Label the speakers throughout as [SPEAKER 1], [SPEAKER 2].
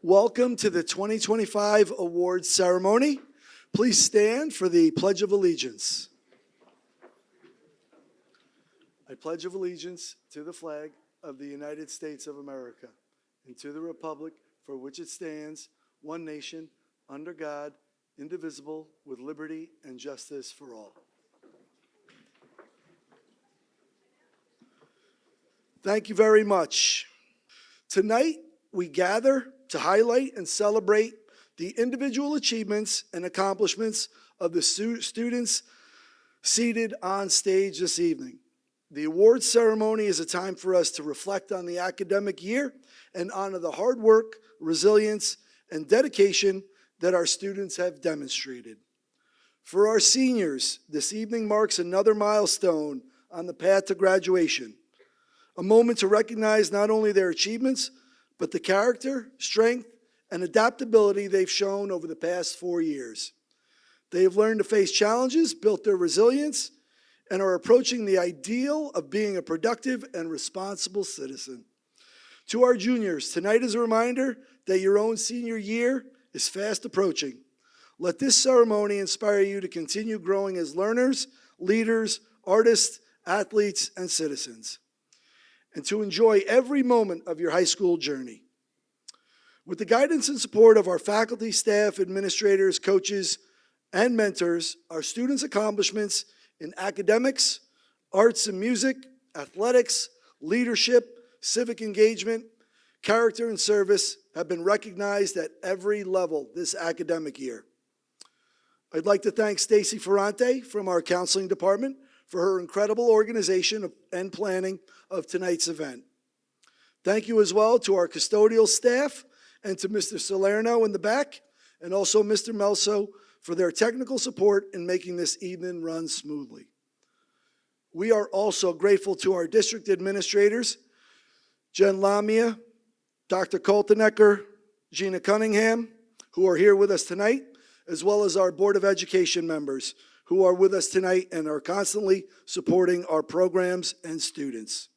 [SPEAKER 1] Welcome to the 2025 awards ceremony. Please stand for the Pledge of Allegiance. I pledge of allegiance to the flag of the United States of America and to the republic for which it stands, one nation, under God, indivisible, with liberty and justice for all. Thank you very much. Tonight, we gather to highlight and celebrate the individual achievements and accomplishments of the students seated on stage this evening. The awards ceremony is a time for us to reflect on the academic year and honor the hard work, resilience, and dedication that our students have demonstrated. For our seniors, this evening marks another milestone on the path to graduation, a moment to recognize not only their achievements, but the character, strength, and adaptability they've shown over the past 4 years. They have learned to face challenges, built their resilience, and are approaching the ideal of being a productive and responsible citizen. To our juniors, tonight is a reminder that your own senior year is fast approaching. Let this ceremony inspire you to continue growing as learners, leaders, artists, athletes, and citizens, and to enjoy every moment of your high school journey. With the guidance and support of our faculty, staff, administrators, coaches, and mentors, our students' accomplishments in academics, arts and music, athletics, leadership, civic engagement, character, and service have been recognized at every level this academic year. I'd like to thank Stacy Ferrante from our counseling department for her incredible organization and planning of tonight's event. Thank you as well to our custodial staff and to Mr. Salerno in the back, and also Mr. Melso for their technical support in making this evening run smoothly. We are also grateful to our district administrators, Jen Lamia, Dr. Coltonecker, Gina Cunningham, who are here with us tonight, as well as our Board of Education members who are with us tonight and are constantly supporting our programs and students.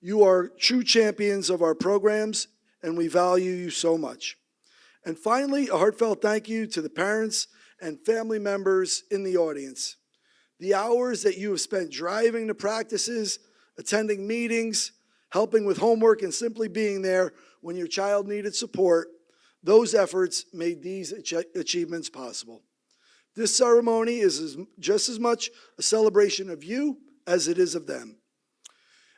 [SPEAKER 1] You are true champions of our programs, and we value you so much. And finally, a heartfelt thank you to the parents and family members in the audience. The hours that you have spent driving to practices, attending meetings, helping with homework, and simply being there when your child needed support, those efforts made these achievements possible. This ceremony is just as much a celebration of you as it is of them.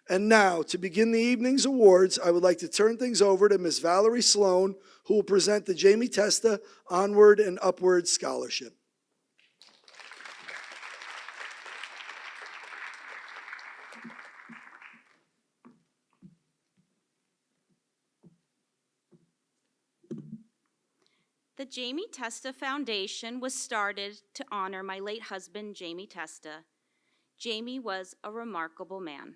[SPEAKER 1] And now, to begin the evening's awards, I would like to turn things over to Ms. Valerie Sloan, who will present the Jamie Testa Onward and Upward Scholarship.
[SPEAKER 2] The Jamie Testa Foundation was started to honor my late husband, Jamie Testa. Jamie was a remarkable man.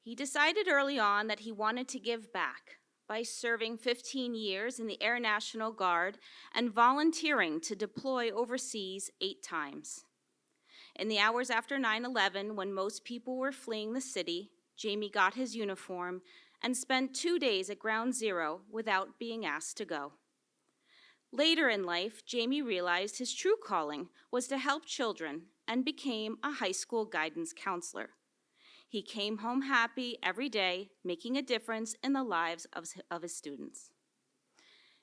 [SPEAKER 2] He decided early on that he wanted to give back by serving 15 years in the Air National Guard and volunteering to deploy overseas 8 times. In the hours after 9/11, when most people were fleeing the city, Jamie got his uniform and spent 2 days at Ground Zero without being asked to go. Later in life, Jamie realized his true calling was to help children and became a high school guidance counselor. He came home happy every day, making a difference in the lives of his students.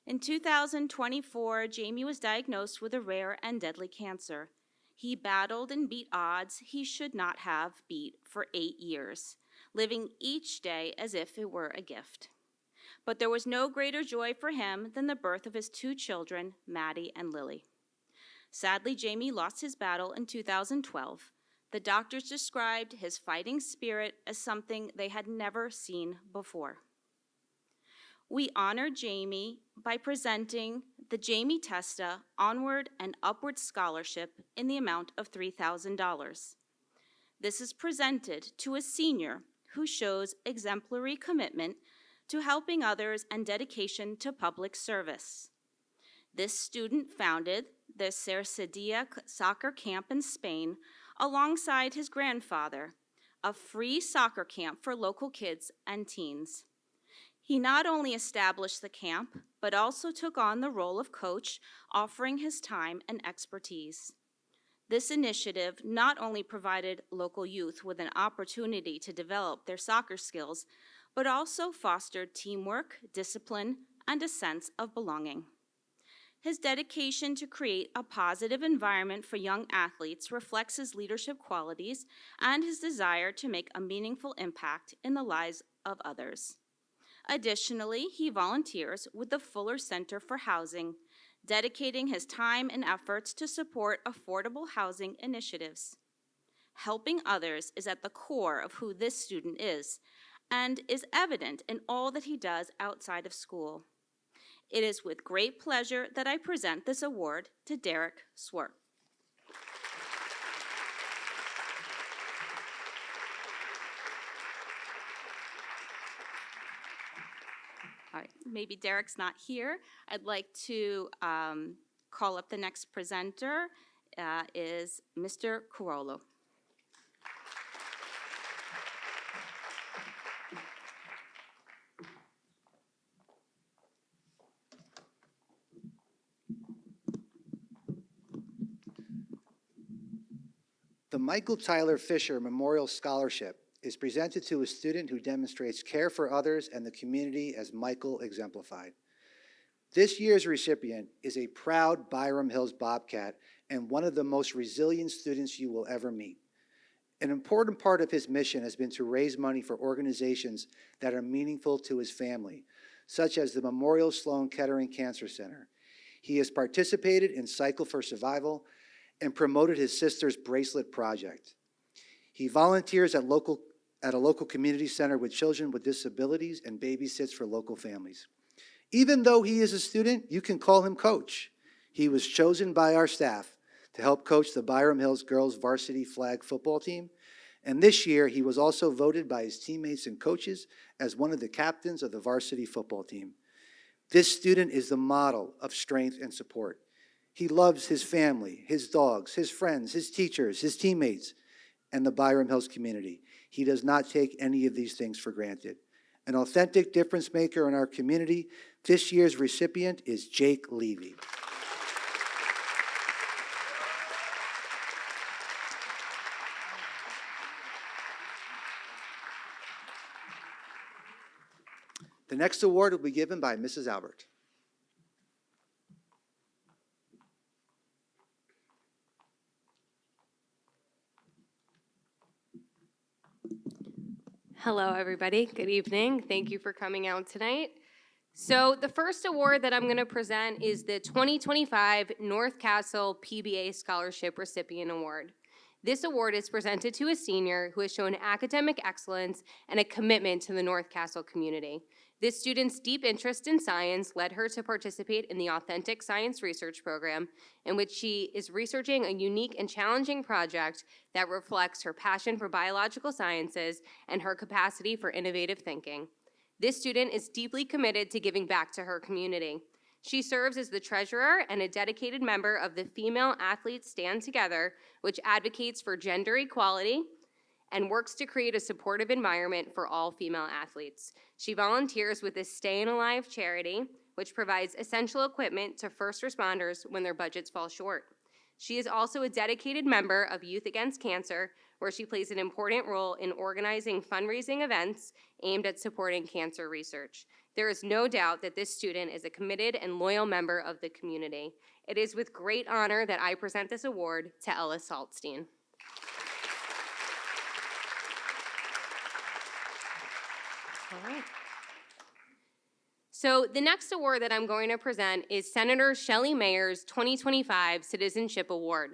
[SPEAKER 2] In 2024, Jamie was diagnosed with a rare and deadly cancer. He battled and beat odds he should not have beat for 8 years, living each day as if it were a gift. But there was no greater joy for him than the birth of his 2 children, Maddie and Lily. Sadly, Jamie lost his battle in 2012. The doctors described his fighting spirit as something they had never seen before. We honor Jamie by presenting the Jamie Testa Onward and Upward Scholarship in the amount of $3,000. This is presented to a senior who shows exemplary commitment to helping others and dedication to public service. This student founded the Cercedia soccer camp in Spain alongside his grandfather, a free soccer camp for local kids and teens. He not only established the camp, but also took on the role of coach, offering his time and expertise. This initiative not only provided local youth with an opportunity to develop their soccer skills, but also fostered teamwork, discipline, and a sense of belonging. His dedication to create a positive environment for young athletes reflects his leadership qualities and his desire to make a meaningful impact in the lives of others. Additionally, he volunteers with the Fuller Center for Housing, dedicating his time and efforts to support affordable housing initiatives. Helping others is at the core of who this student is and is evident in all that he does outside of school. It is with great pleasure that I present this award to Derek Swart. All right, maybe Derek's not here. I'd like to call up the next presenter, is Mr. Carollo.
[SPEAKER 3] The Michael Tyler Fisher Memorial Scholarship is presented to a student who demonstrates care for others and the community as Michael exemplified. This year's recipient is a proud Byram Hills Bobcat and one of the most resilient students you will ever meet. An important part of his mission has been to raise money for organizations that are meaningful to his family, such as the Memorial Sloan Kettering Cancer Center. He has participated in Cycle for Survival and promoted his sister's bracelet project. He volunteers at a local community center with children with disabilities and babysits for local families. Even though he is a student, you can call him Coach. He was chosen by our staff to help coach the Byram Hills girls varsity flag football team. And this year, he was also voted by his teammates and coaches as one of the captains of the varsity football team. This student is the model of strength and support. He loves his family, his dogs, his friends, his teachers, his teammates, and the Byram Hills community. He does not take any of these things for granted. An authentic difference maker in our community, this year's recipient is Jake Levy. The next award will be given by Mrs. Albert.
[SPEAKER 4] Hello, everybody. Good evening. Thank you for coming out tonight. So the first award that I'm going to present is the 2025 North Castle PBA Scholarship Recipient Award. This award is presented to a senior who has shown academic excellence and a commitment to the North Castle community. This student's deep interest in science led her to participate in the Authentic Science Research Program, in which she is researching a unique and challenging project that reflects her passion for biological sciences and her capacity for innovative thinking. This student is deeply committed to giving back to her community. She serves as the treasurer and a dedicated member of the Female Athletes Stand Together, which advocates for gender equality and works to create a supportive environment for all female athletes. She volunteers with the Stayin' Alive charity, which provides essential equipment to first responders when their budgets fall short. She is also a dedicated member of Youth Against Cancer, where she plays an important role in organizing fundraising events aimed at supporting cancer research. There is no doubt that this student is a committed and loyal member of the community. It is with great honor that I present this award to Ella Saltstein. All right. So the next award that I'm going to present is Senator Shelley Mayer's 2025 Citizenship Award.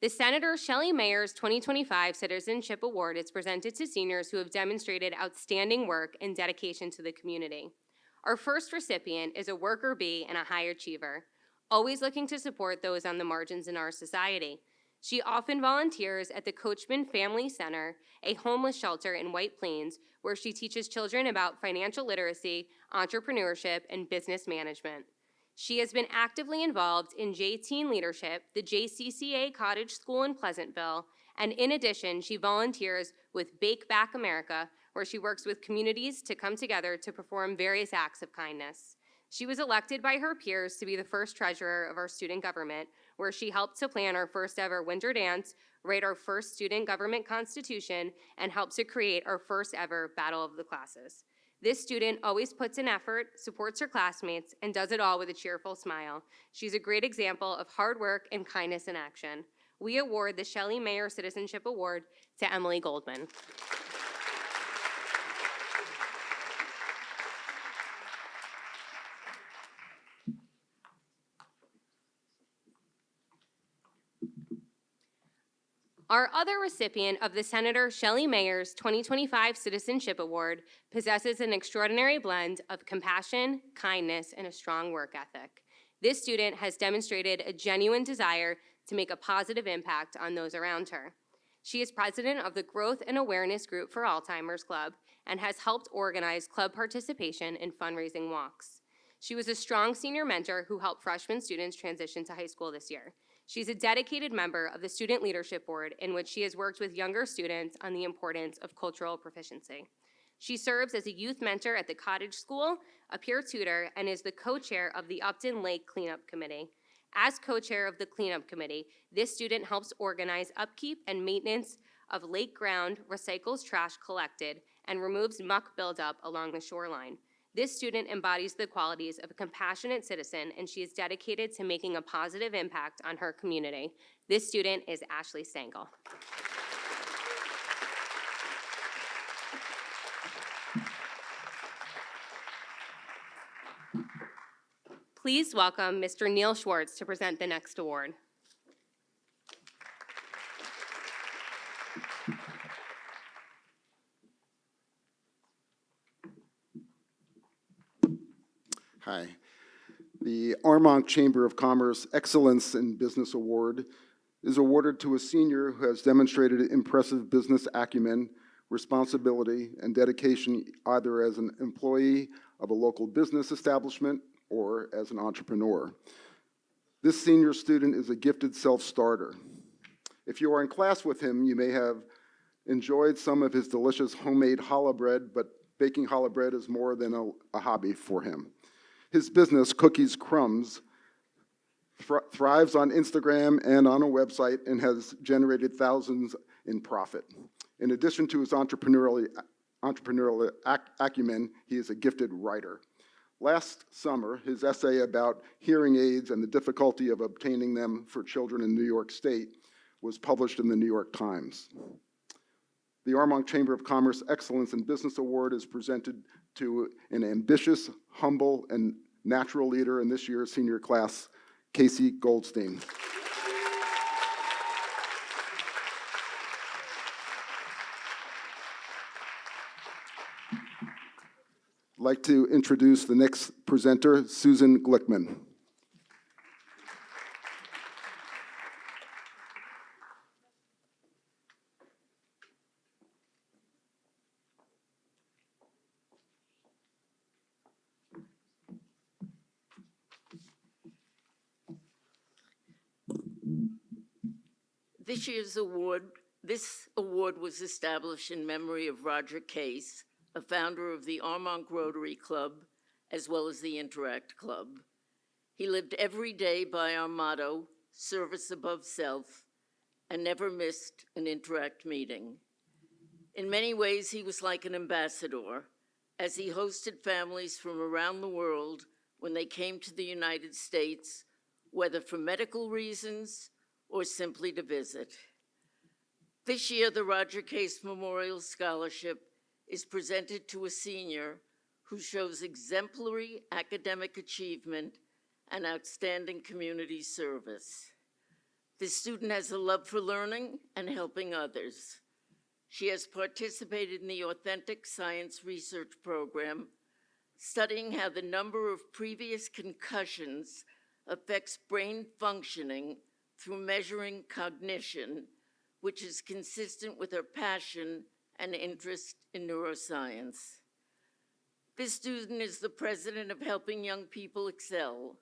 [SPEAKER 4] The Senator Shelley Mayer's 2025 Citizenship Award is presented to seniors who have demonstrated outstanding work and dedication to the community. Our first recipient is a worker bee and a high achiever, always looking to support those on the margins in our society. She often volunteers at the Coachman Family Center, a homeless shelter in White Plains, where she teaches children about financial literacy, entrepreneurship, and business management. She has been actively involved in J-Teen Leadership, the JCCA Cottage School in Pleasantville, and in addition, she volunteers with Bake Back America, where she works with communities to come together to perform various acts of kindness. She was elected by her peers to be the first treasurer of our student government, where she helped to plan our first ever winter dance, write our first student government constitution, and helped to create our first ever Battle of the Classes. This student always puts in effort, supports her classmates, and does it all with a cheerful smile. She's a great example of hard work and kindness in action. We award the Shelley Mayer Citizenship Award to Emily Goldman. Our other recipient of the Senator Shelley Mayer's 2025 Citizenship Award possesses an extraordinary blend of compassion, kindness, and a strong work ethic. This student has demonstrated a genuine desire to make a positive impact on those around her. She is president of the Growth and Awareness Group for Alzheimer's Club and has helped organize club participation in fundraising walks. She was a strong senior mentor who helped freshman students transition to high school this year. She's a dedicated member of the Student Leadership Board, in which she has worked with younger students on the importance of cultural proficiency. She serves as a youth mentor at the Cottage School, a peer tutor, and is the co-chair of the Upton Lake Cleanup Committee. As co-chair of the Cleanup Committee, this student helps organize upkeep and maintenance of lake ground, recycles trash collected, and removes muck buildup along the shoreline. This student embodies the qualities of a compassionate citizen, and she is dedicated to making a positive impact on her community. This student is Ashley Stengel. Please welcome Mr. Neil Schwartz to present the next award.
[SPEAKER 5] Hi. The Armonk Chamber of Commerce Excellence in Business Award is awarded to a senior who has demonstrated impressive business acumen, responsibility, and dedication either as an employee of a local business establishment or as an entrepreneur. This senior student is a gifted self-starter. If you are in class with him, you may have enjoyed some of his delicious homemade challah bread, but baking challah bread is more than a hobby for him. His business, Cookies Crumbs, thrives on Instagram and on a website and has generated thousands in profit. In addition to his entrepreneurial acumen, he is a gifted writer. Last summer, his essay about hearing aids and the difficulty of obtaining them for children in New York State was published in the New York Times. The Armonk Chamber of Commerce Excellence in Business Award is presented to an ambitious, humble, and natural leader in this year's senior class, Casey Goldstein. I'd like to introduce the next presenter, Susan Glickman.
[SPEAKER 6] This award was established in memory of Roger Case, a founder of the Armonk Rotary Club, as well as the Interact Club. He lived every day by our motto, service above self, and never missed an Interact meeting. In many ways, he was like an ambassador, as he hosted families from around the world when they came to the United States, whether for medical reasons or simply to visit. This year, the Roger Case Memorial Scholarship is presented to a senior who shows exemplary academic achievement and outstanding community service. This student has a love for learning and helping others. She has participated in the Authentic Science Research Program, studying how the number of previous concussions affects brain functioning through measuring cognition, which is consistent with her passion and interest in neuroscience. This student is the president of Helping Young People Excel,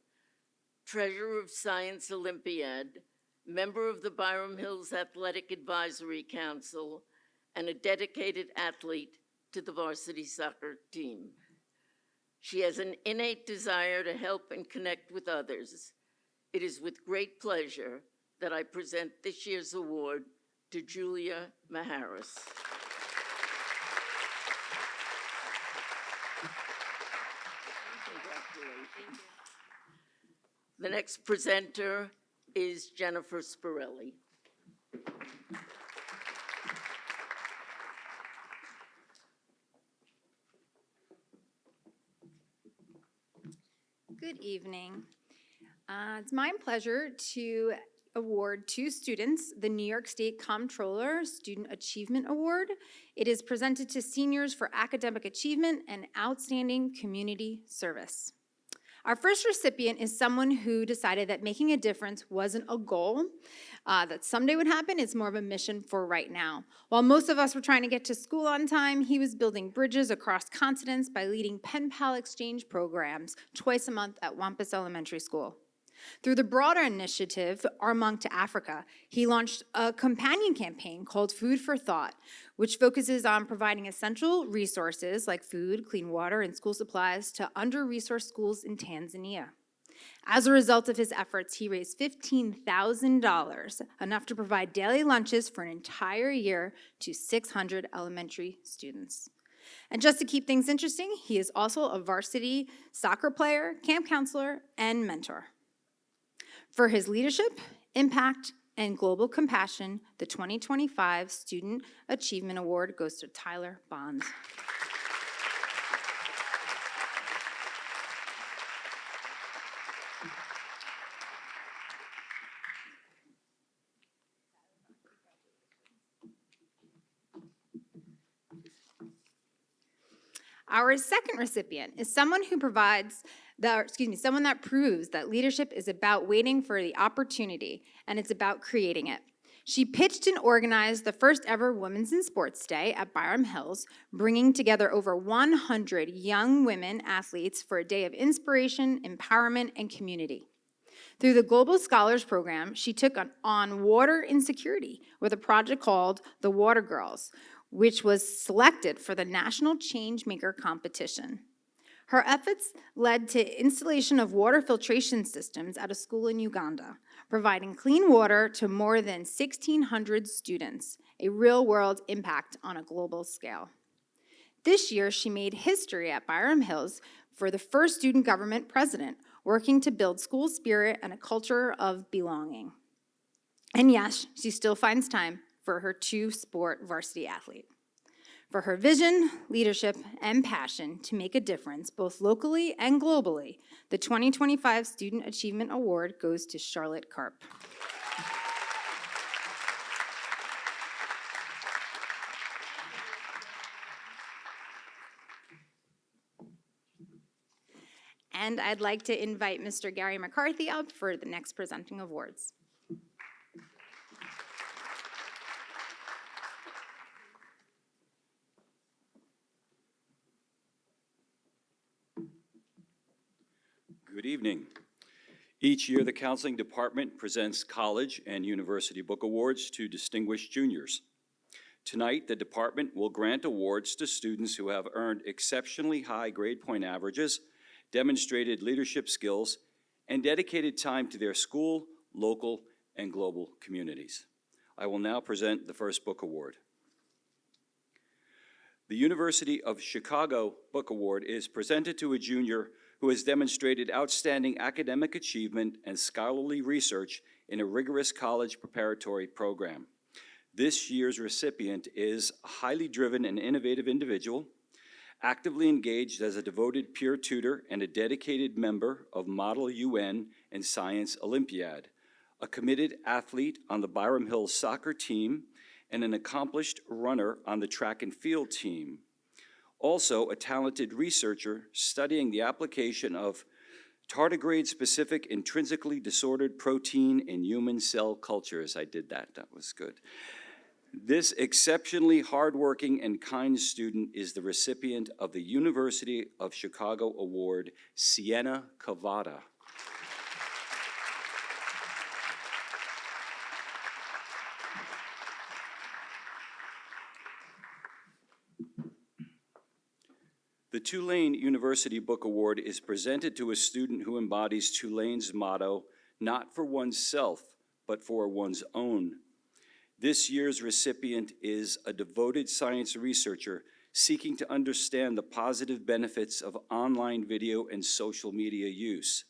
[SPEAKER 6] treasurer of Science Olympiad, member of the Byram Hills Athletic Advisory Council, and a dedicated athlete to the varsity soccer team. She has an innate desire to help and connect with others. It is with great pleasure that I present this year's award to Julia Maharis. Congratulations. The next presenter is Jennifer Spirelli.
[SPEAKER 7] Good evening. It's my pleasure to award two students the New York State Comptroller Student Achievement Award. It is presented to seniors for academic achievement and outstanding community service. Our first recipient is someone who decided that making a difference wasn't a goal that someday would happen. It's more of a mission for right now. While most of us were trying to get to school on time, he was building bridges across continents by leading pen pal exchange programs twice a month at Wampus Elementary School. Through the broader initiative, Armong to Africa, he launched a companion campaign called Food for Thought, which focuses on providing essential resources like food, clean water, and school supplies to under-resourced schools in Tanzania. As a result of his efforts, he raised $15,000, enough to provide daily lunches for an entire year to 600 elementary students. And just to keep things interesting, he is also a varsity soccer player, camp counselor, and mentor. For his leadership, impact, and global compassion, the 2025 Student Achievement Award goes to Tyler Bonds. Our second recipient is someone who someone that proves that leadership is about waiting for the opportunity and it's about creating it. She pitched and organized the first ever Women's in Sports Day at Byram Hills, bringing together over 100 young women athletes for a day of inspiration, empowerment, and community. Through the Global Scholars Program, she took on water insecurity with a project called The Water Girls, which was selected for the National Changemaker competition. Her efforts led to installation of water filtration systems at a school in Uganda, providing clean water to more than 1,600 students, a real-world impact on a global scale. This year, she made history at Byram Hills for the first student government president, working to build school spirit and a culture of belonging. And yes, she still finds time for her two-sport varsity athlete. For her vision, leadership, and passion to make a difference both locally and globally, the 2025 Student Achievement Award goes to Charlotte Karp. And I'd like to invite Mr. Gary McCarthy up for the next presenting awards.
[SPEAKER 8] Good evening. Each year, the Counseling Department presents college and university book awards to distinguished juniors. Tonight, the department will grant awards to students who have earned exceptionally high grade point averages, demonstrated leadership skills, and dedicated time to their school, local, and global communities. I will now present the first book award. The University of Chicago Book Award is presented to a junior who has demonstrated outstanding academic achievement and scholarly research in a rigorous college preparatory program. This year's recipient is a highly driven and innovative individual, actively engaged as a devoted peer tutor and a dedicated member of Model UN and Science Olympiad, a committed athlete on the Byram Hills soccer team, and an accomplished runner on the track and field team. Also, a talented researcher studying the application of tardigrade-specific intrinsically disordered protein in human cell cultures. I did that, that was good. This exceptionally hardworking and kind student is the recipient of the University of Chicago Award, Sienna Cavada. The Tulane University Book Award is presented to a student who embodies Tulane's motto, "Not for oneself, but for one's own." This year's recipient is a devoted science researcher seeking to understand the positive benefits of online video and social media use,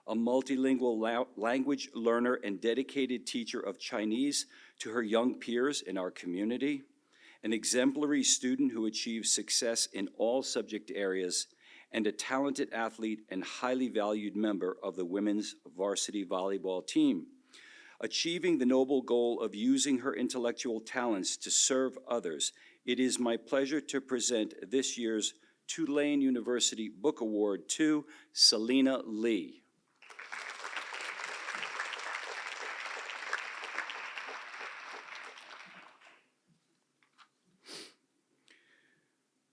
[SPEAKER 8] a multilingual language learner and dedicated teacher of Chinese to her young peers in our community, an exemplary student who achieves success in all subject areas, and a talented athlete and highly valued member of the women's varsity volleyball team. Achieving the noble goal of using her intellectual talents to serve others, it is my pleasure to present this year's Tulane University Book Award to Selena Lee.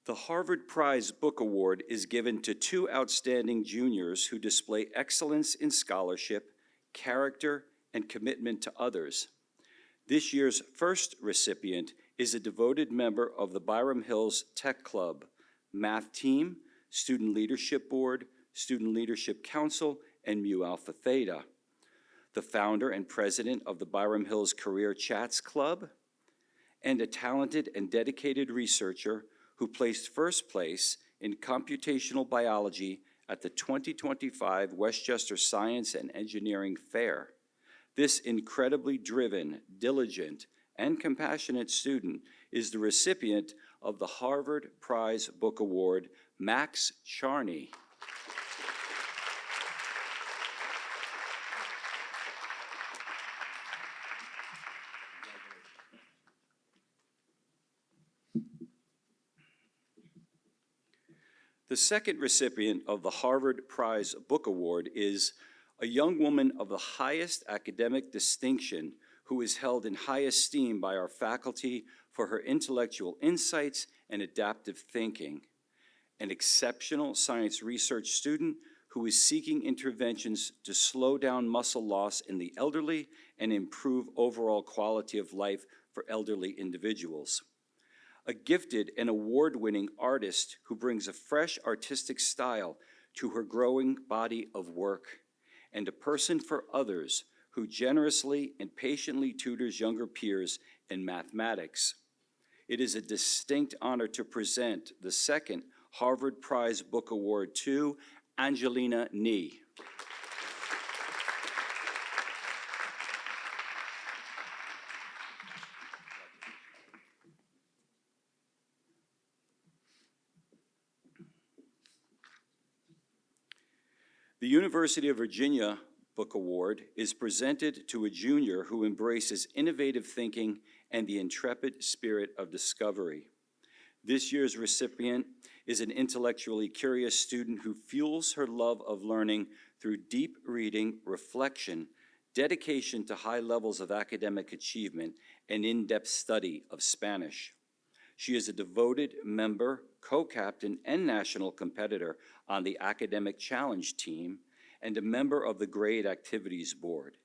[SPEAKER 8] The Harvard Prize Book Award is given to two outstanding juniors who display excellence in scholarship, character, and commitment to others. This year's first recipient is a devoted member of the Byram Hills Tech Club, Math Team, Student Leadership Board, Student Leadership Council, and Mu Alpha Theta. The founder and president of the Byram Hills Career Chats Club, and a talented and dedicated researcher who placed first place in computational biology at the 2025 Westchester Science and Engineering Fair. This incredibly driven, diligent, and compassionate student is the recipient of the Harvard Prize Book Award, Max Charney. The second recipient of the Harvard Prize Book Award is a young woman of the highest academic distinction who is held in high esteem by our faculty for her intellectual insights and adaptive thinking. An exceptional science research student who is seeking interventions to slow down muscle loss in the elderly and improve overall quality of life for elderly individuals. A gifted and award-winning artist who brings a fresh artistic style to her growing body of work, and a person for others who generously and patiently tutors younger peers in mathematics. It is a distinct honor to present the second Harvard Prize Book Award to Angelina Nee. The University of Virginia Book Award is presented to a junior who embraces innovative thinking and the intrepid spirit of discovery. This year's recipient is an intellectually curious student who fuels her love of learning through deep reading, reflection, dedication to high levels of academic achievement, and in-depth study of Spanish. She is a devoted member, co-captain, and national competitor on the Academic Challenge team and a member of the Grade Activities Board.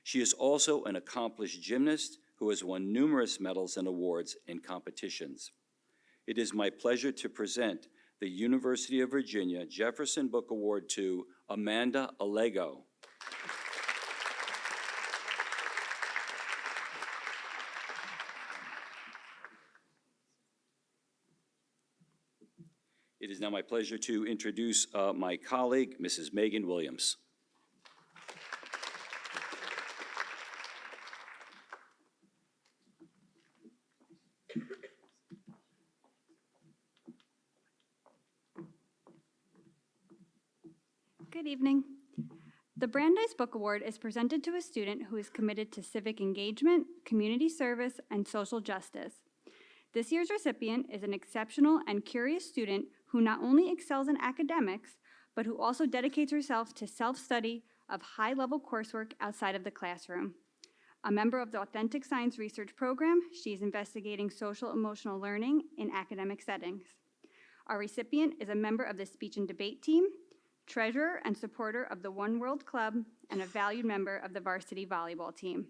[SPEAKER 8] She is also an accomplished gymnast who has won numerous medals and awards in competitions. It is my pleasure to present the University of Virginia Jefferson Book Award to Amanda Allego. It is now my pleasure to introduce my colleague, Mrs. Megan Williams.
[SPEAKER 9] Good evening. The Brandeis Book Award is presented to a student who is committed to civic engagement, community service, and social justice. This year's recipient is an exceptional and curious student who not only excels in academics, but who also dedicates herself to self-study of high-level coursework outside of the classroom. A member of the Authentic Science Research Program, she is investigating social-emotional learning in academic settings. Our recipient is a member of the Speech and Debate team, treasurer and supporter of the One World Club, and a valued member of the varsity volleyball team.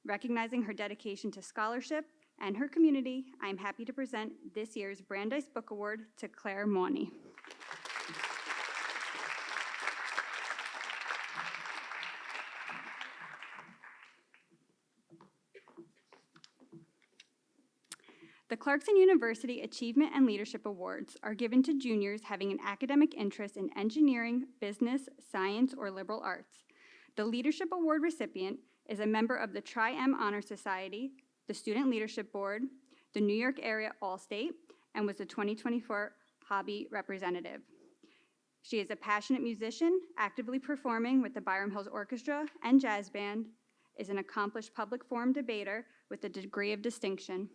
[SPEAKER 9] Recognizing her dedication to scholarship, and her community, I am happy to present this year's Brandeis Book Award to Claire Mauney. The Clarkson University Achievement and Leadership Awards are given to juniors having an academic interest in engineering, business, science, or liberal arts. The Leadership Award recipient is a member of the Tri-M Honor Society, the Student Leadership Board, the New York Area All-State, and was the 2024 Hobby Representative. She is a passionate musician, actively performing with the Byram Hills Orchestra and Jazz Band, is an accomplished public forum debater with a degree of distinction.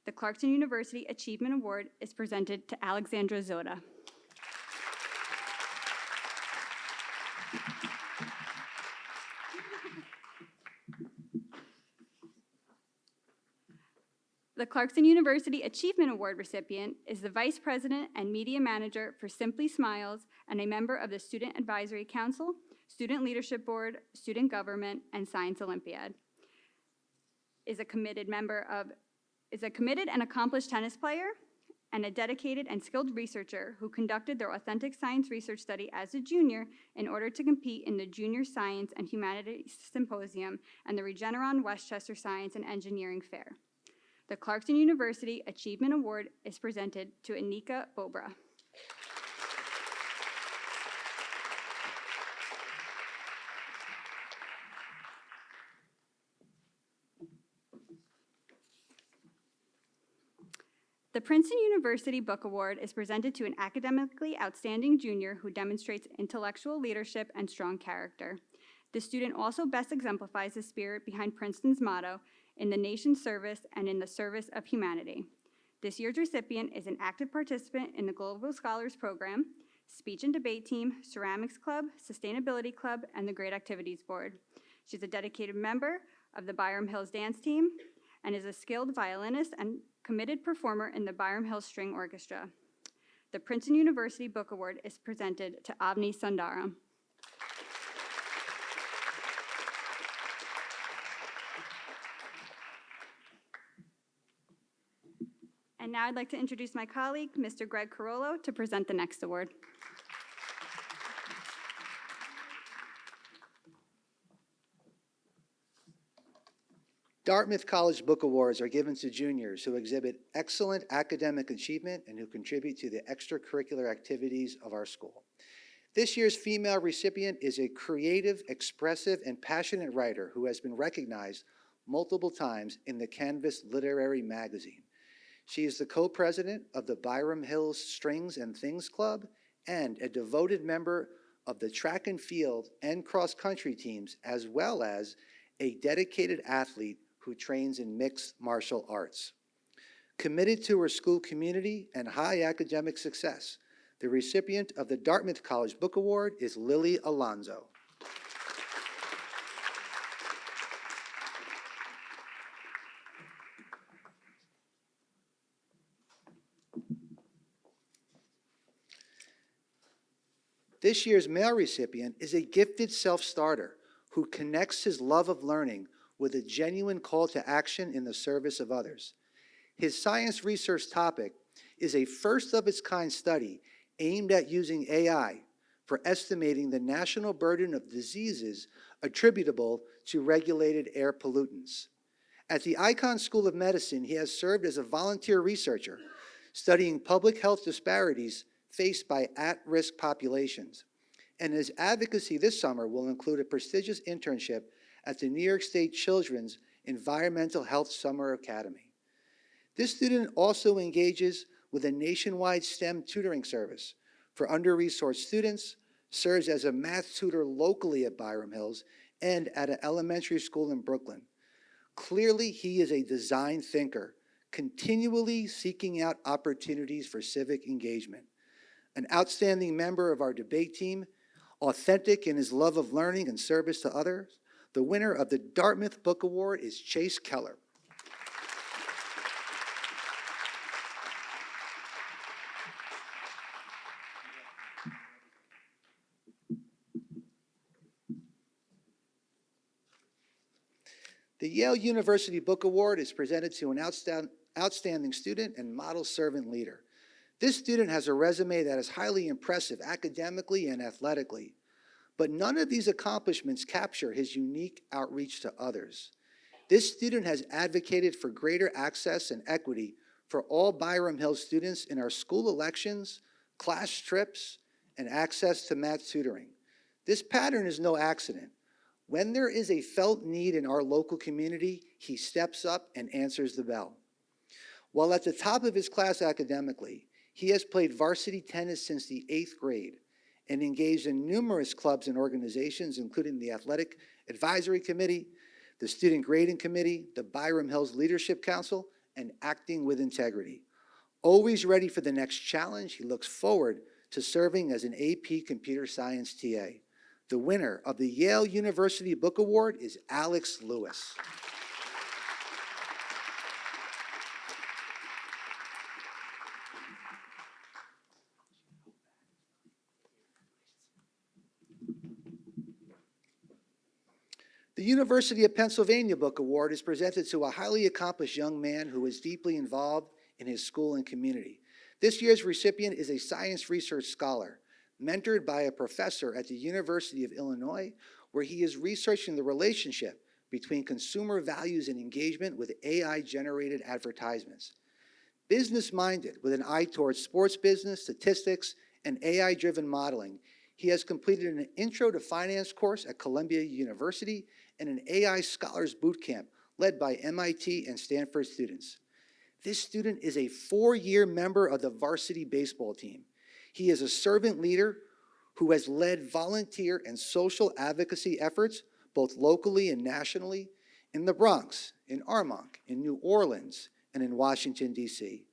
[SPEAKER 9] The Clarkson University Achievement Award is presented to Alexandra Zoda. The Clarkson University Achievement Award recipient is the Vice President and Media Manager for Simply Smiles and a member of the Student Advisory Council, Student Leadership Board, Student Government, and Science Olympiad. Is a committed and accomplished tennis player and a dedicated and skilled researcher who conducted their authentic science research study as a junior in order to compete in the Junior Science and Humanities Symposium and the Regeneron Westchester Science and Engineering Fair. The Clarkson University Achievement Award is presented to Anika Bobra. The Princeton University Book Award is presented to an academically outstanding junior who demonstrates intellectual leadership and strong character. The student also best exemplifies the spirit behind Princeton's motto, in the nation's service and in the service of humanity. This year's recipient is an active participant in the Global Scholars Program, Speech and Debate Team, Ceramics Club, Sustainability Club, and the Great Activities Board. She's a dedicated member of the Byram Hills Dance Team and is a skilled violinist and committed performer in the Byram Hills String Orchestra. The Princeton University Book Award is presented to Avni Sundaram. And now I'd like to introduce my colleague, Mr. Greg Carollo, to present the next award.
[SPEAKER 3] Dartmouth College Book Awards are given to juniors who exhibit excellent academic achievement and who contribute to the extracurricular activities of our school. This year's female recipient is a creative, expressive, and passionate writer who has been recognized multiple times in the Canvas Literary Magazine. She is the co-president of the Byram Hills Strings and Things Club and a devoted member of the track and field and cross-country teams, as well as a dedicated athlete who trains in mixed martial arts. Committed to her school community and high academic success, the recipient of the Dartmouth College Book Award is Lily Alonzo. This year's male recipient is a gifted self-starter who connects his love of learning with a genuine call to action in the service of others. His science research topic is a first-of-its-kind study aimed at using AI for estimating the national burden of diseases attributable to regulated air pollutants. At the Icahn School of Medicine, he has served as a volunteer researcher, studying public health disparities faced by at-risk populations. And his advocacy this summer will include a prestigious internship at the New York State Children's Environmental Health Summer Academy. This student also engages with a nationwide STEM tutoring service for under-resourced students, serves as a math tutor locally at Byram Hills and at an elementary school in Brooklyn. Clearly, he is a design thinker, continually seeking out opportunities for civic engagement. An outstanding member of our debate team, authentic in his love of learning and service to others, the winner of the Dartmouth Book Award is Chase Keller. The Yale University Book Award is presented to an outstanding student and model servant leader. This student has a resume that is highly impressive academically and athletically, but none of these accomplishments capture his unique outreach to others. This student has advocated for greater access and equity for all Byram Hills students in our school elections, class trips, and access to math tutoring. This pattern is no accident. When there is a felt need in our local community, he steps up and answers the bell. While at the top of his class academically, he has played varsity tennis since the 8th grade and engaged in numerous clubs and organizations, including the Athletic Advisory Committee, the Student Grading Committee, the Byram Hills Leadership Council, and Acting with Integrity. Always ready for the next challenge, he looks forward to serving as an AP Computer Science TA. The winner of the Yale University Book Award is Alex Lewis. The University of Pennsylvania Book Award is presented to a highly accomplished young man who is deeply involved in his school and community. This year's recipient is a science research scholar, mentored by a professor at the University of Illinois, where he is researching the relationship between consumer values and engagement with AI-generated advertisements. Business-minded with an eye towards sports business, statistics, and AI-driven modeling, he has completed an Intro to Finance course at Columbia University and an AI Scholars Bootcamp led by MIT and Stanford students. This student is a 4-year member of the varsity baseball team. He is a servant leader who has led volunteer and social advocacy efforts, both locally and nationally, in the Bronx, in Armonk, in New Orleans, and in Washington, D.C.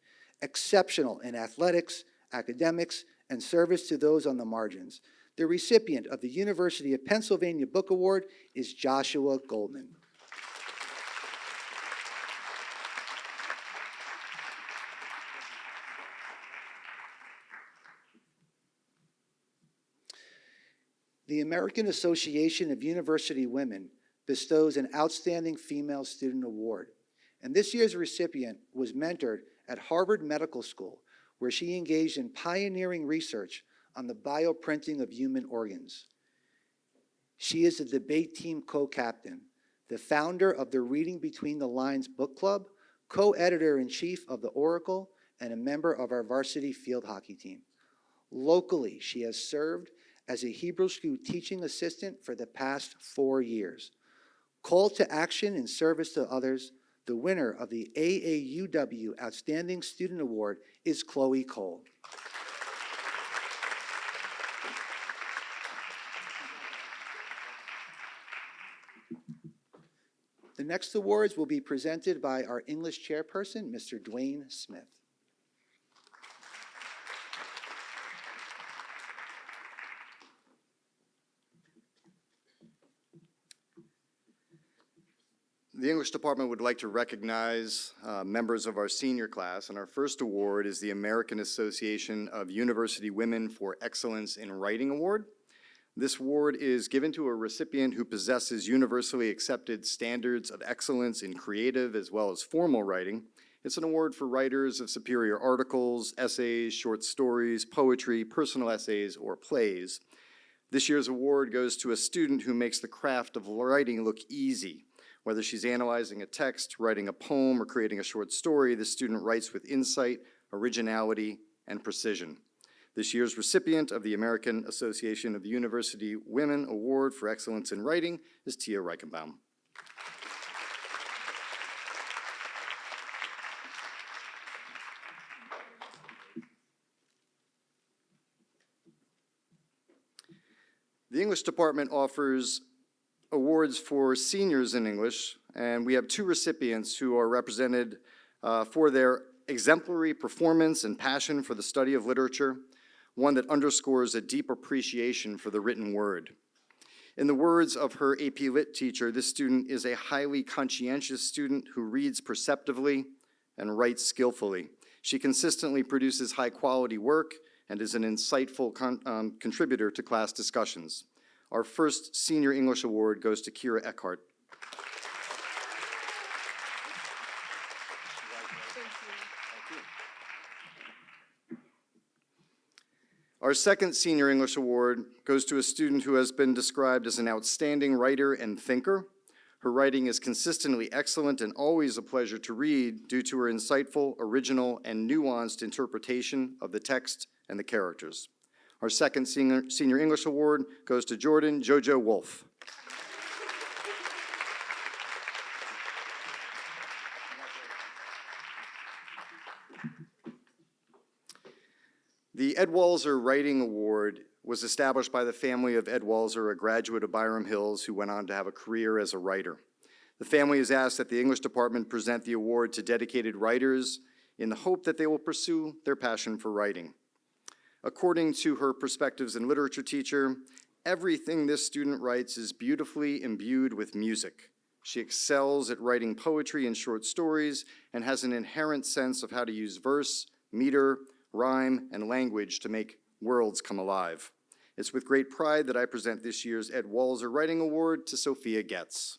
[SPEAKER 3] Exceptional in athletics, academics, and service to those on the margins. The recipient of the University of Pennsylvania Book Award is Joshua Goldman. The American Association of University Women bestows an Outstanding Female Student Award, and this year's recipient was mentored at Harvard Medical School, where she engaged in pioneering research on the bioprinting of human organs. She is the debate team co-captain, the founder of the Reading Between the Lines book club, co-editor-in-chief of The Oracle, and a member of our varsity field hockey team. Locally, she has served as a Hebrew school teaching assistant for the past 4 years. Call to action in service to others, the winner of the AAUW Outstanding Student Award is Chloe Cole. The next awards will be presented by our English chairperson, Mr. Dwayne Smith.
[SPEAKER 10] The English department would like to recognize members of our senior class, and our first award is the American Association of University Women for Excellence in Writing Award. This award is given to a recipient who possesses universally accepted standards of excellence in creative as well as formal writing. It's an award for writers of superior articles, essays, short stories, poetry, personal essays, or plays. This year's award goes to a student who makes the craft of writing look easy. Whether she's analyzing a text, writing a poem, or creating a short story, the student writes with insight, originality, and precision. This year's recipient of the American Association of University Women Award for Excellence in Writing is Tia Reichenbaum. The English department offers awards for seniors in English, and we have 2 recipients who are represented for their exemplary performance and passion for the study of literature, one that underscores a deep appreciation for the written word. In the words of her AP Lit teacher, this student is a highly conscientious student who reads perceptively and writes skillfully. She consistently produces high-quality work and is an insightful contributor to class discussions. Our first Senior English Award goes to Kira Eckhart. Our second Senior English Award goes to a student who has been described as an outstanding writer and thinker. Her writing is consistently excellent and always a pleasure to read due to her insightful, original, and nuanced interpretation of the text and the characters. Our second Senior English Award goes to Jordan Jojo Wolf. The Ed Walser Writing Award was established by the family of Ed Walser, a graduate of Byram Hills who went on to have a career as a writer. The family has asked that the English department present the award to dedicated writers in the hope that they will pursue their passion for writing. According to her perspectives and literature teacher, everything this student writes is beautifully imbued with music. She excels at writing poetry and short stories and has an inherent sense of how to use verse, meter, rhyme, and language to make worlds come alive. It's with great pride that I present this year's Ed Walser Writing Award to Sophia Getz.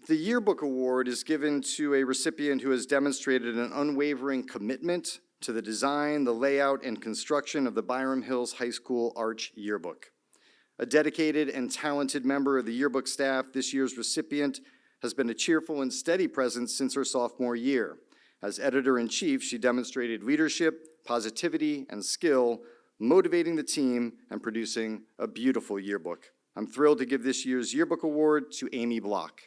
[SPEAKER 10] The Yearbook Award is given to a recipient who has demonstrated an unwavering commitment to the design, the layout, and construction of the Byram Hills High School Arch Yearbook. A dedicated and talented member of the yearbook staff, this year's recipient has been a cheerful and steady presence since her sophomore year. As editor-in-chief, she demonstrated leadership, positivity, and skill, motivating the team and producing a beautiful yearbook. I'm thrilled to give this year's Yearbook Award to Amy Block.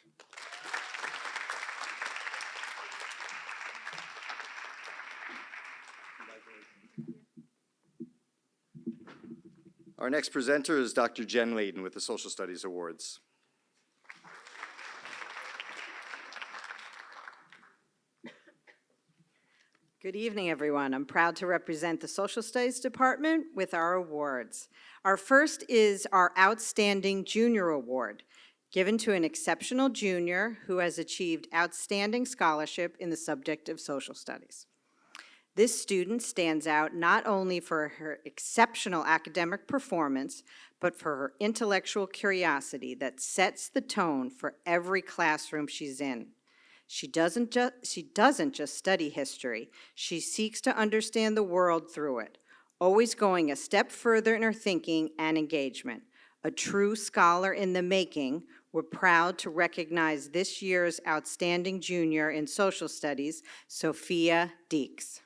[SPEAKER 10] Our next presenter is Dr. Jen Layden with the Social Studies Awards.
[SPEAKER 11] Good evening, everyone. I'm proud to represent the Social Studies Department with our awards. Our first is our Outstanding Junior Award, given to an exceptional junior who has achieved outstanding scholarship in the subject of social studies. This student stands out not only for her exceptional academic performance, but for her intellectual curiosity that sets the tone for every classroom she's in. She doesn't just study history, she seeks to understand the world through it, always going a step further in her thinking and engagement. A true scholar in the making, we're proud to recognize this year's outstanding junior in social studies, Sophia Deeks.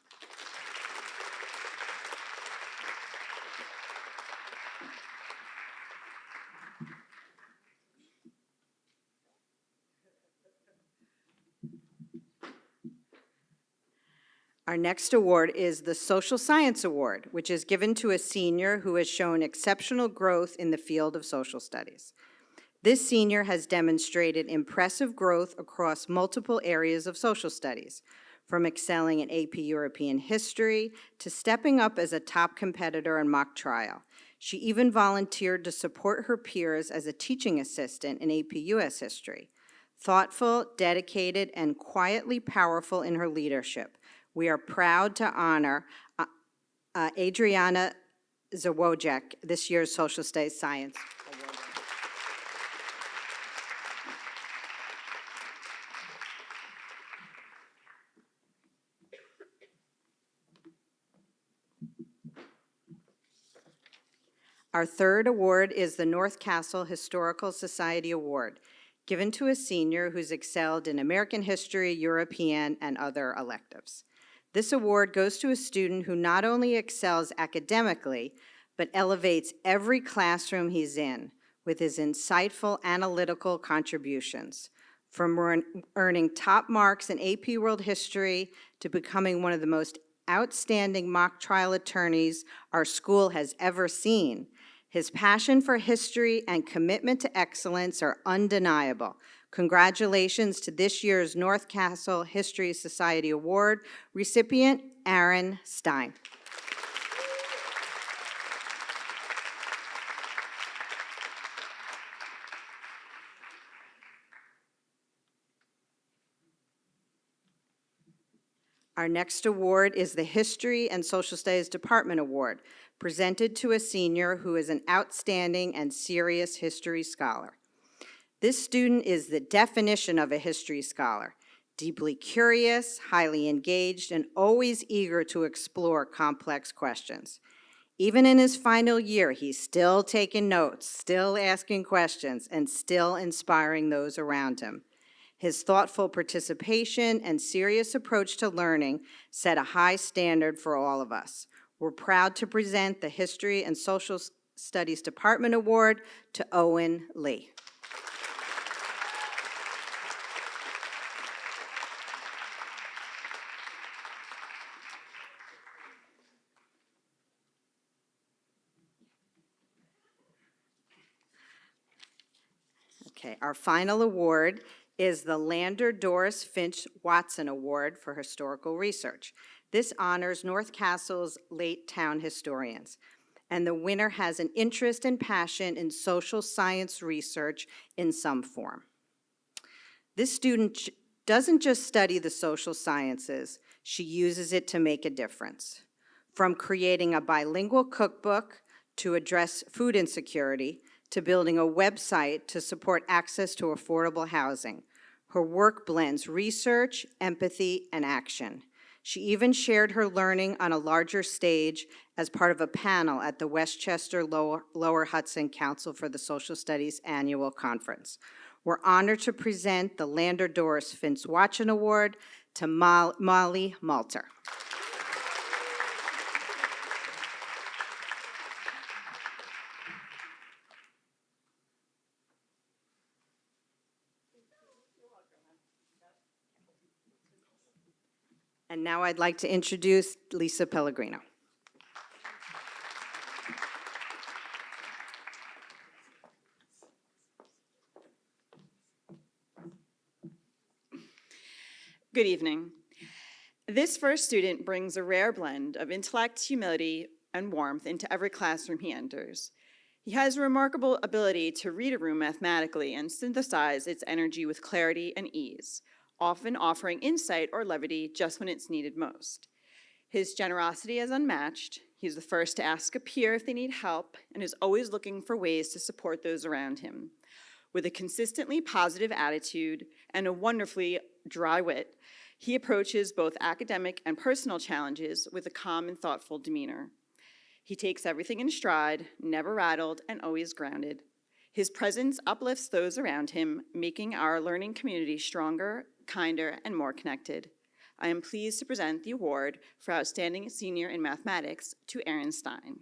[SPEAKER 11] Our next award is the Social Science Award, which is given to a senior who has shown exceptional growth in the field of social studies. This senior has demonstrated impressive growth across multiple areas of social studies, from excelling in AP European history to stepping up as a top competitor in mock trial. She even volunteered to support her peers as a teaching assistant in AP US history. Thoughtful, dedicated, and quietly powerful in her leadership, we are proud to honor Adriana Zawojek, this year's Social Studies Science Award. Our third award is the North Castle Historical Society Award, given to a senior who's excelled in American history, European, and other electives. This award goes to a student who not only excels academically, but elevates every classroom he's in with his insightful analytical contributions. From earning top marks in AP World History to becoming one of the most outstanding mock trial attorneys our school has ever seen, his passion for history and commitment to excellence are undeniable. Congratulations to this year's North Castle History Society Award recipient, Aaron Stein. Our next award is the History and Social Studies Department Award, presented to a senior who is an outstanding and serious history scholar. This student is the definition of a history scholar, deeply curious, highly engaged, and always eager to explore complex questions. Even in his final year, he's still taking notes, still asking questions, and still inspiring those around him. His thoughtful participation and serious approach to learning set a high standard for all of us. We're proud to present the History and Social Studies Department Award to Owen Lee. Okay, our final award is the Lander Doris Finch Watson Award for Historical Research. This honors North Castle's late town historians, and the winner has an interest and passion in social science research in some form. This student doesn't just study the social sciences, she uses it to make a difference. From creating a bilingual cookbook to address food insecurity, to building a website to support access to affordable housing. Her work blends research, empathy, and action. She even shared her learning on a larger stage as part of a panel at the Westchester Lower Hudson Council for the Social Studies Annual Conference. We're honored to present the Lander Doris Finch Watson Award to Molly Malter. And now I'd like to introduce Lisa Pellegrino.
[SPEAKER 12] Good evening. This first student brings a rare blend of intellect, humility, and warmth into every classroom he enters. He has a remarkable ability to read a room mathematically and synthesize its energy with clarity and ease, often offering insight or levity just when it's needed most. His generosity is unmatched. He's the first to ask a peer if they need help and is always looking for ways to support those around him. With a consistently positive attitude and a wonderfully dry wit, he approaches both academic and personal challenges with a calm and thoughtful demeanor. He takes everything in stride, never rattled, and always grounded. His presence uplifts those around him, making our learning community stronger, kinder, and more connected. I am pleased to present the award for Outstanding Senior in Mathematics to Aaron Stein.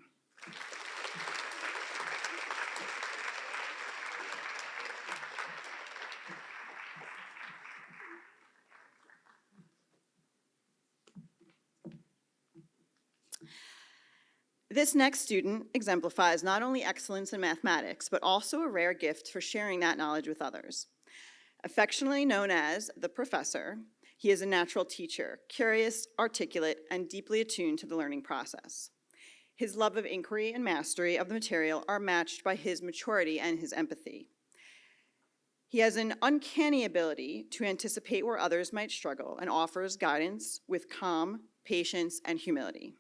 [SPEAKER 12] This next student exemplifies not only excellence in mathematics, but also a rare gift for sharing that knowledge with others. Affectionately known as the Professor, he is a natural teacher, curious, articulate, and deeply attuned to the learning process. His love of inquiry and mastery of the material are matched by his maturity and his empathy. He has an uncanny ability to anticipate where others might struggle and offers guidance with calm, patience, and humility.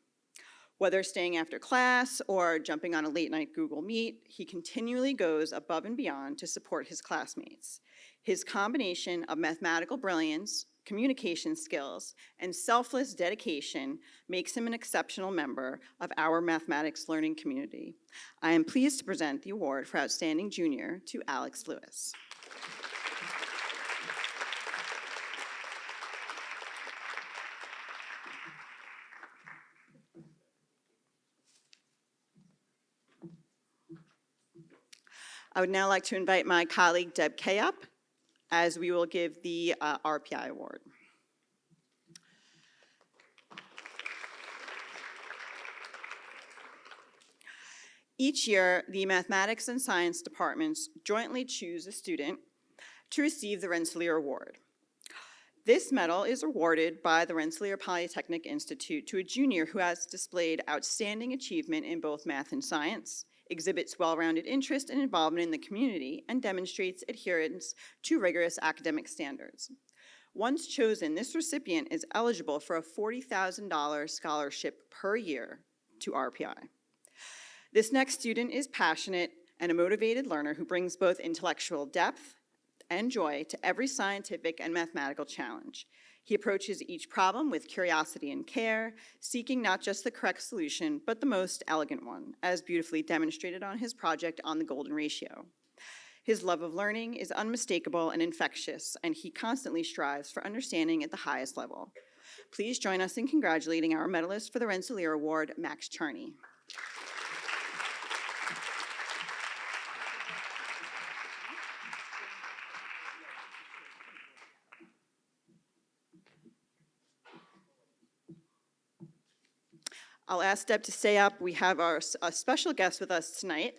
[SPEAKER 12] Whether staying after class or jumping on a late-night Google Meet, he continually goes above and beyond to support his classmates. His combination of mathematical brilliance, communication skills, and selfless dedication makes him an exceptional member of our mathematics learning community. I am pleased to present the award for Outstanding Junior to Alex Lewis. I would now like to invite my colleague Deb Kay up as we will give the RPI award. Each year, the mathematics and science departments jointly choose a student to receive the Rensselaer Award. This medal is awarded by the Rensselaer Polytechnic Institute to a junior who has displayed outstanding achievement in both math and science, exhibits well-rounded interest and involvement in the community, and demonstrates adherence to rigorous academic standards. Once chosen, this recipient is eligible for a $40,000 scholarship per year to RPI. This next student is passionate and a motivated learner who brings both intellectual depth and joy to every scientific and mathematical challenge. He approaches each problem with curiosity and care, seeking not just the correct solution, but the most elegant one, as beautifully demonstrated on his project on the golden ratio. His love of learning is unmistakable and infectious, and he constantly strives for understanding at the highest level. Please join us in congratulating our medalist for the Rensselaer Award, Max Charney. I'll ask Deb to stay up. We have a special guest with us tonight.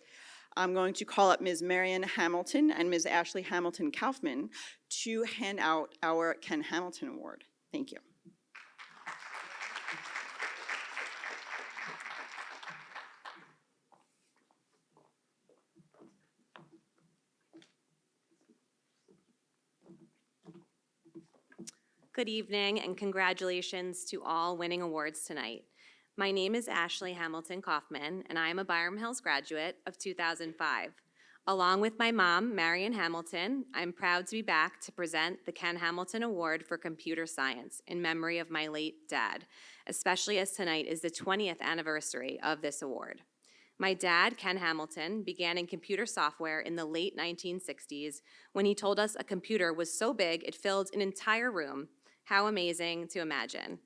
[SPEAKER 12] I'm going to call up Ms. Marion Hamilton and Ms. Ashley Hamilton Kaufman to hand out our Ken Hamilton Award. Thank you.
[SPEAKER 13] Good evening and congratulations to all winning awards tonight. My name is Ashley Hamilton Kaufman, and I am a Byram Hills graduate of 2005. Along with my mom, Marion Hamilton, I'm proud to be back to present the Ken Hamilton Award for Computer Science in memory of my late dad, especially as tonight is the 20th anniversary of this award. My dad, Ken Hamilton, began in computer software in the late 1960s when he told us a computer was so big it filled an entire room. How amazing to imagine.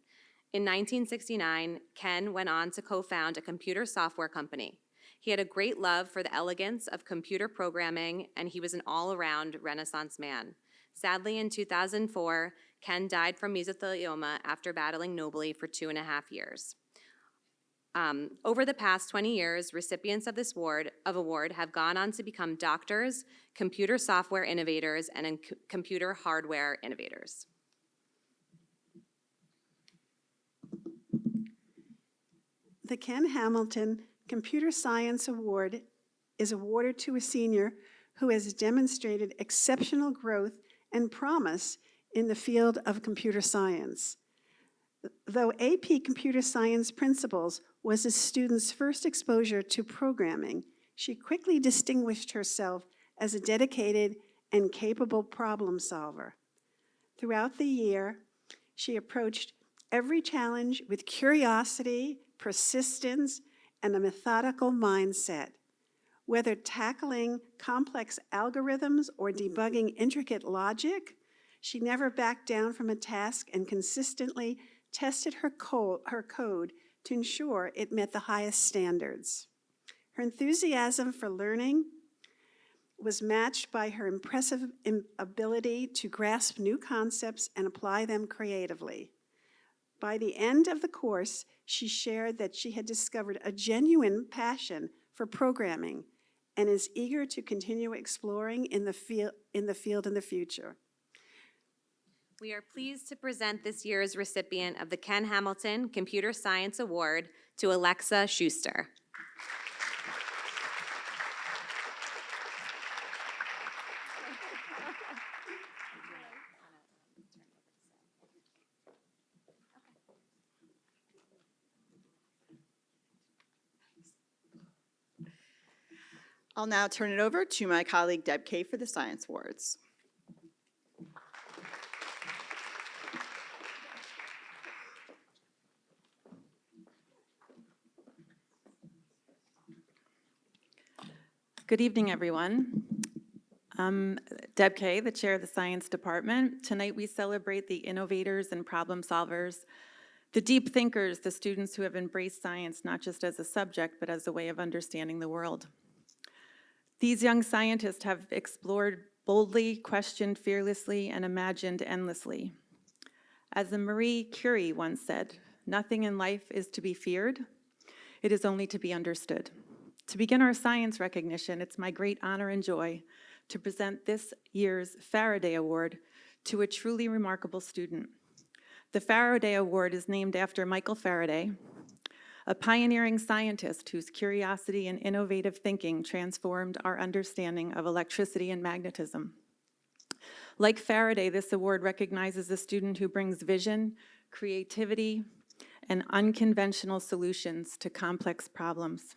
[SPEAKER 13] In 1969, Ken went on to co-found a computer software company. He had a great love for the elegance of computer programming, and he was an all-around Renaissance man. Sadly, in 2004, Ken died from mesothelioma after battling nobly for 2.5 years. Over the past 20 years, recipients of this award have gone on to become doctors, computer software innovators, and computer hardware innovators.
[SPEAKER 14] The Ken Hamilton Computer Science Award is awarded to a senior who has demonstrated exceptional growth and promise in the field of computer science. Though AP Computer Science Principles was a student's first exposure to programming, she quickly distinguished herself as a dedicated and capable problem solver. Throughout the year, she approached every challenge with curiosity, persistence, and a methodical mindset. Whether tackling complex algorithms or debugging intricate logic, she never backed down from a task and consistently tested her code to ensure it met the highest standards. Her enthusiasm for learning was matched by her impressive ability to grasp new concepts and apply them creatively. By the end of the course, she shared that she had discovered a genuine passion for programming and is eager to continue exploring in the field in the future.
[SPEAKER 13] We are pleased to present this year's recipient of the Ken Hamilton Computer Science Award to Alexa Schuster.
[SPEAKER 12] I'll now turn it over to my colleague Deb Kay for the Science Awards.
[SPEAKER 15] Good evening, everyone. I'm Deb Kay, the chair of the Science Department. Tonight we celebrate the innovators and problem solvers, the deep thinkers, the students who have embraced science not just as a subject, but as a way of understanding the world. These young scientists have explored boldly, questioned fearlessly, and imagined endlessly. As the Marie Curie once said, "Nothing in life is to be feared, it is only to be understood." To begin our science recognition, it's my great honor and joy to present this year's Faraday Award to a truly remarkable student. The Faraday Award is named after Michael Faraday, a pioneering scientist whose curiosity and innovative thinking transformed our understanding of electricity and magnetism. Like Faraday, this award recognizes a student who brings vision, creativity, and unconventional solutions to complex problems.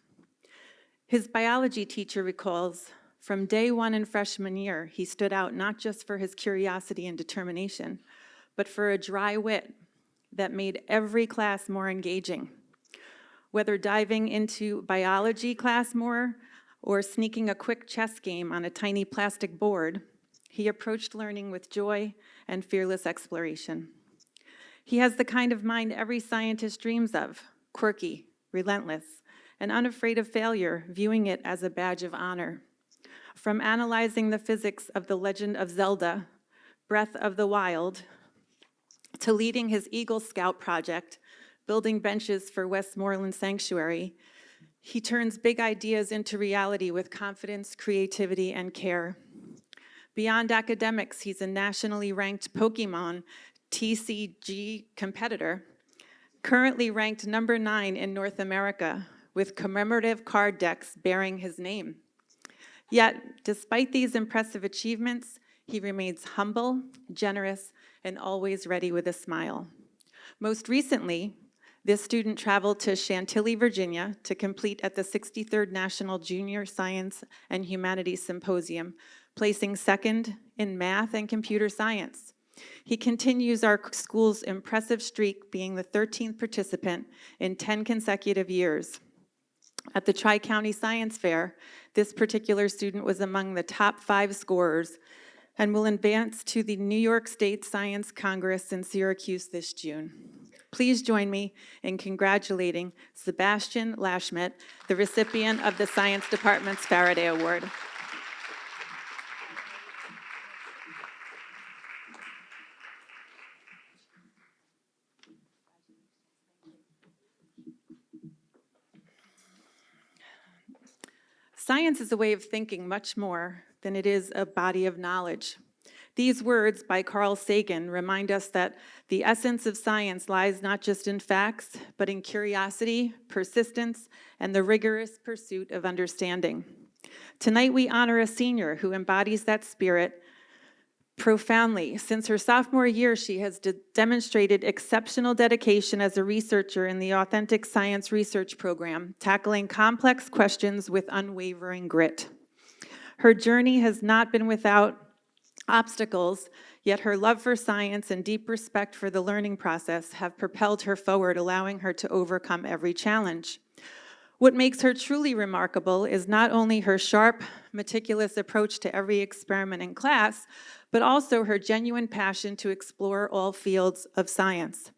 [SPEAKER 15] His biology teacher recalls, From day one in freshman year, he stood out not just for his curiosity and determination, but for a dry wit that made every class more engaging. Whether diving into biology class more or sneaking a quick chess game on a tiny plastic board, he approached learning with joy and fearless exploration. He has the kind of mind every scientist dreams of, quirky, relentless, and unafraid of failure, viewing it as a badge of honor. From analyzing the physics of The Legend of Zelda, Breath of the Wild, to leading his Eagle Scout project, building benches for Westmoreland Sanctuary, he turns big ideas into reality with confidence, creativity, and care. Beyond academics, he's a nationally ranked Pokemon TCG competitor, currently ranked number 9 in North America, with commemorative card decks bearing his name. Yet, despite these impressive achievements, he remains humble, generous, and always ready with a smile. Most recently, this student traveled to Chantilly, Virginia to compete at the 63rd National Junior Science and Humanities Symposium, placing second in math and computer science. He continues our school's impressive streak, being the 13th participant in 10 consecutive years. At the Tri-County Science Fair, this particular student was among the top 5 scorers and will advance to the New York State Science Congress in Syracuse this June. Please join me in congratulating Sebastian Lashmet, the recipient of the Science Department's Faraday Award. Science is a way of thinking much more than it is a body of knowledge. These words by Carl Sagan remind us that the essence of science lies not just in facts, but in curiosity, persistence, and the rigorous pursuit of understanding. Tonight we honor a senior who embodies that spirit profoundly. Since her sophomore year, she has demonstrated exceptional dedication as a researcher in the Authentic Science Research Program, tackling complex questions with unwavering grit. Her journey has not been without obstacles, yet her love for science and deep respect for the learning process have propelled her forward, allowing her to overcome every challenge. What makes her truly remarkable is not only her sharp, meticulous approach to every experiment in class, but also her genuine passion to explore all fields of science.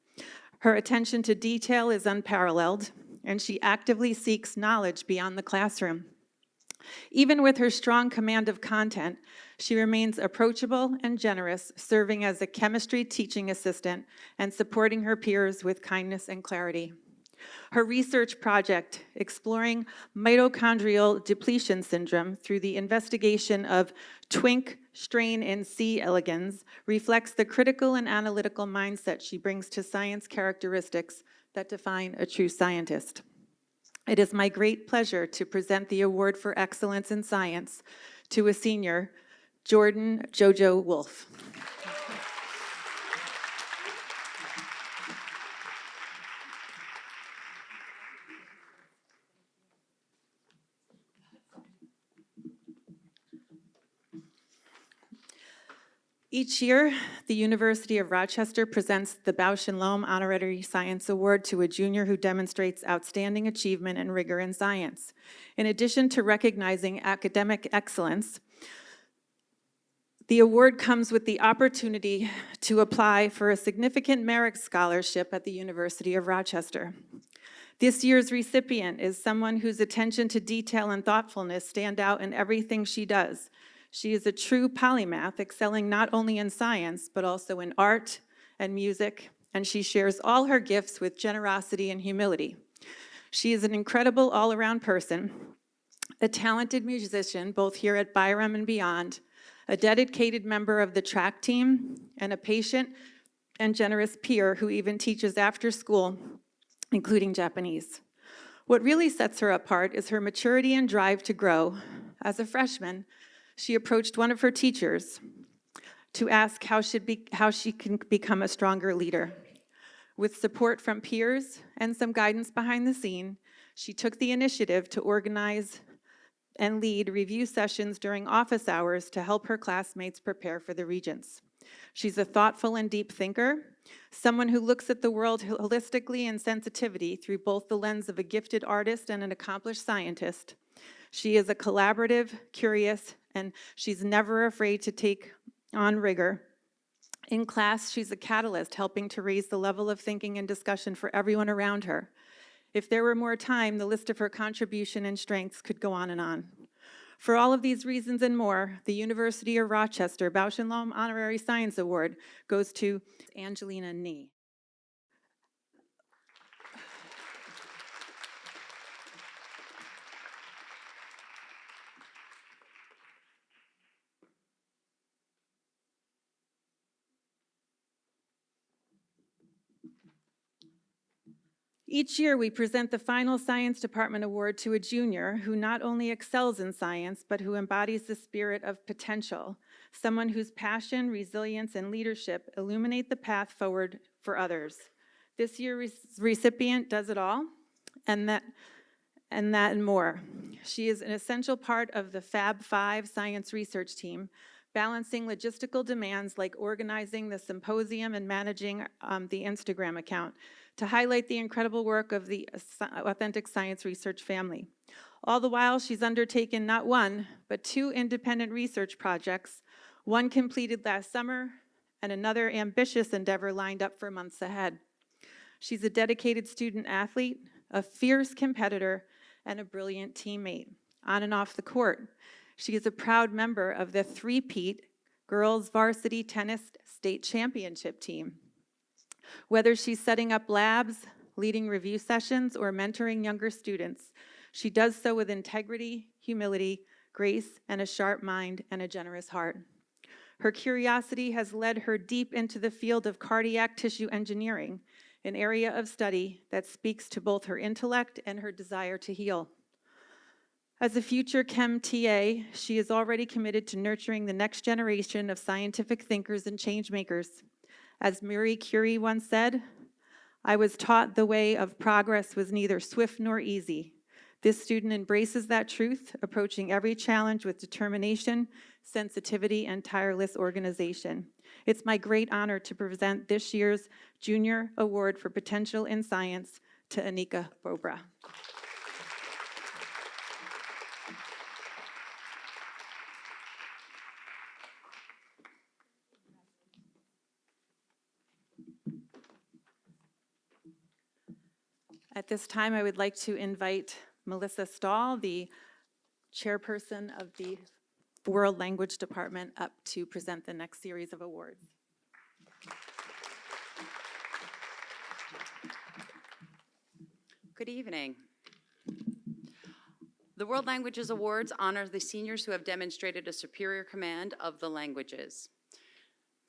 [SPEAKER 15] Her attention to detail is unparalleled, and she actively seeks knowledge beyond the classroom. Even with her strong command of content, she remains approachable and generous, serving as a chemistry teaching assistant and supporting her peers with kindness and clarity. Her research project, exploring mitochondrial depletion syndrome through the investigation of twink strain in C. elegans, reflects the critical and analytical mindset she brings to science characteristics that define a true scientist. It is my great pleasure to present the Award for Excellence in Science to a senior, Jordan Jojo Wolf. Each year, the University of Rochester presents the Bausch and Lomb Honorary Science Award to a junior who demonstrates outstanding achievement and rigor in science. In addition to recognizing academic excellence, the award comes with the opportunity to apply for a significant merit scholarship at the University of Rochester. This year's recipient is someone whose attention to detail and thoughtfulness stand out in everything she does. She is a true polymath, excelling not only in science, but also in art and music, and she shares all her gifts with generosity and humility. She is an incredible all-around person, a talented musician, both here at Byram and beyond, a dedicated member of the track team, and a patient and generous peer who even teaches after school, including Japanese. What really sets her apart is her maturity and drive to grow. As a freshman, she approached one of her teachers to ask how she can become a stronger leader. With support from peers and some guidance behind the scene, she took the initiative to organize and lead review sessions during office hours to help her classmates prepare for the Regents. She's a thoughtful and deep thinker, someone who looks at the world holistically and sensitivity through both the lens of a gifted artist and an accomplished scientist. She is a collaborative, curious, and she's never afraid to take on rigor. In class, she's a catalyst, helping to raise the level of thinking and discussion for everyone around her. If there were more time, the list of her contribution and strengths could go on and on. For all of these reasons and more, the University of Rochester Bausch and Lomb Honorary Science Award goes to Angelina Nee. Each year, we present the final Science Department Award to a junior who not only excels in science, but who embodies the spirit of potential, someone whose passion, resilience, and leadership illuminate the path forward for others. This year's recipient does it all, and that and more. She is an essential part of the Fab 5 science research team, balancing logistical demands like organizing the symposium and managing the Instagram account to highlight the incredible work of the Authentic Science Research family. All the while, she's undertaken not one, but 2 independent research projects, one completed last summer and another ambitious endeavor lined up for months ahead. She's a dedicated student athlete, a fierce competitor, and a brilliant teammate, on and off the court. She is a proud member of the three-peat girls varsity tennis state championship team. Whether she's setting up labs, leading review sessions, or mentoring younger students, she does so with integrity, humility, grace, and a sharp mind and a generous heart. Her curiosity has led her deep into the field of cardiac tissue engineering, an area of study that speaks to both her intellect and her desire to heal. As a future Chem TA, she is already committed to nurturing the next generation of scientific thinkers and change makers. As Marie Curie once said, "I was taught the way of progress was neither swift nor easy." This student embraces that truth, approaching every challenge with determination, sensitivity, and tireless organization. It's my great honor to present this year's Junior Award for Potential in Science to Anika Bobra. At this time, I would like to invite Melissa Stahl, the chairperson of the World Language Department, up to present the next series of awards.
[SPEAKER 16] Good evening. The World Languages Awards honor the seniors who have demonstrated a superior command of the languages.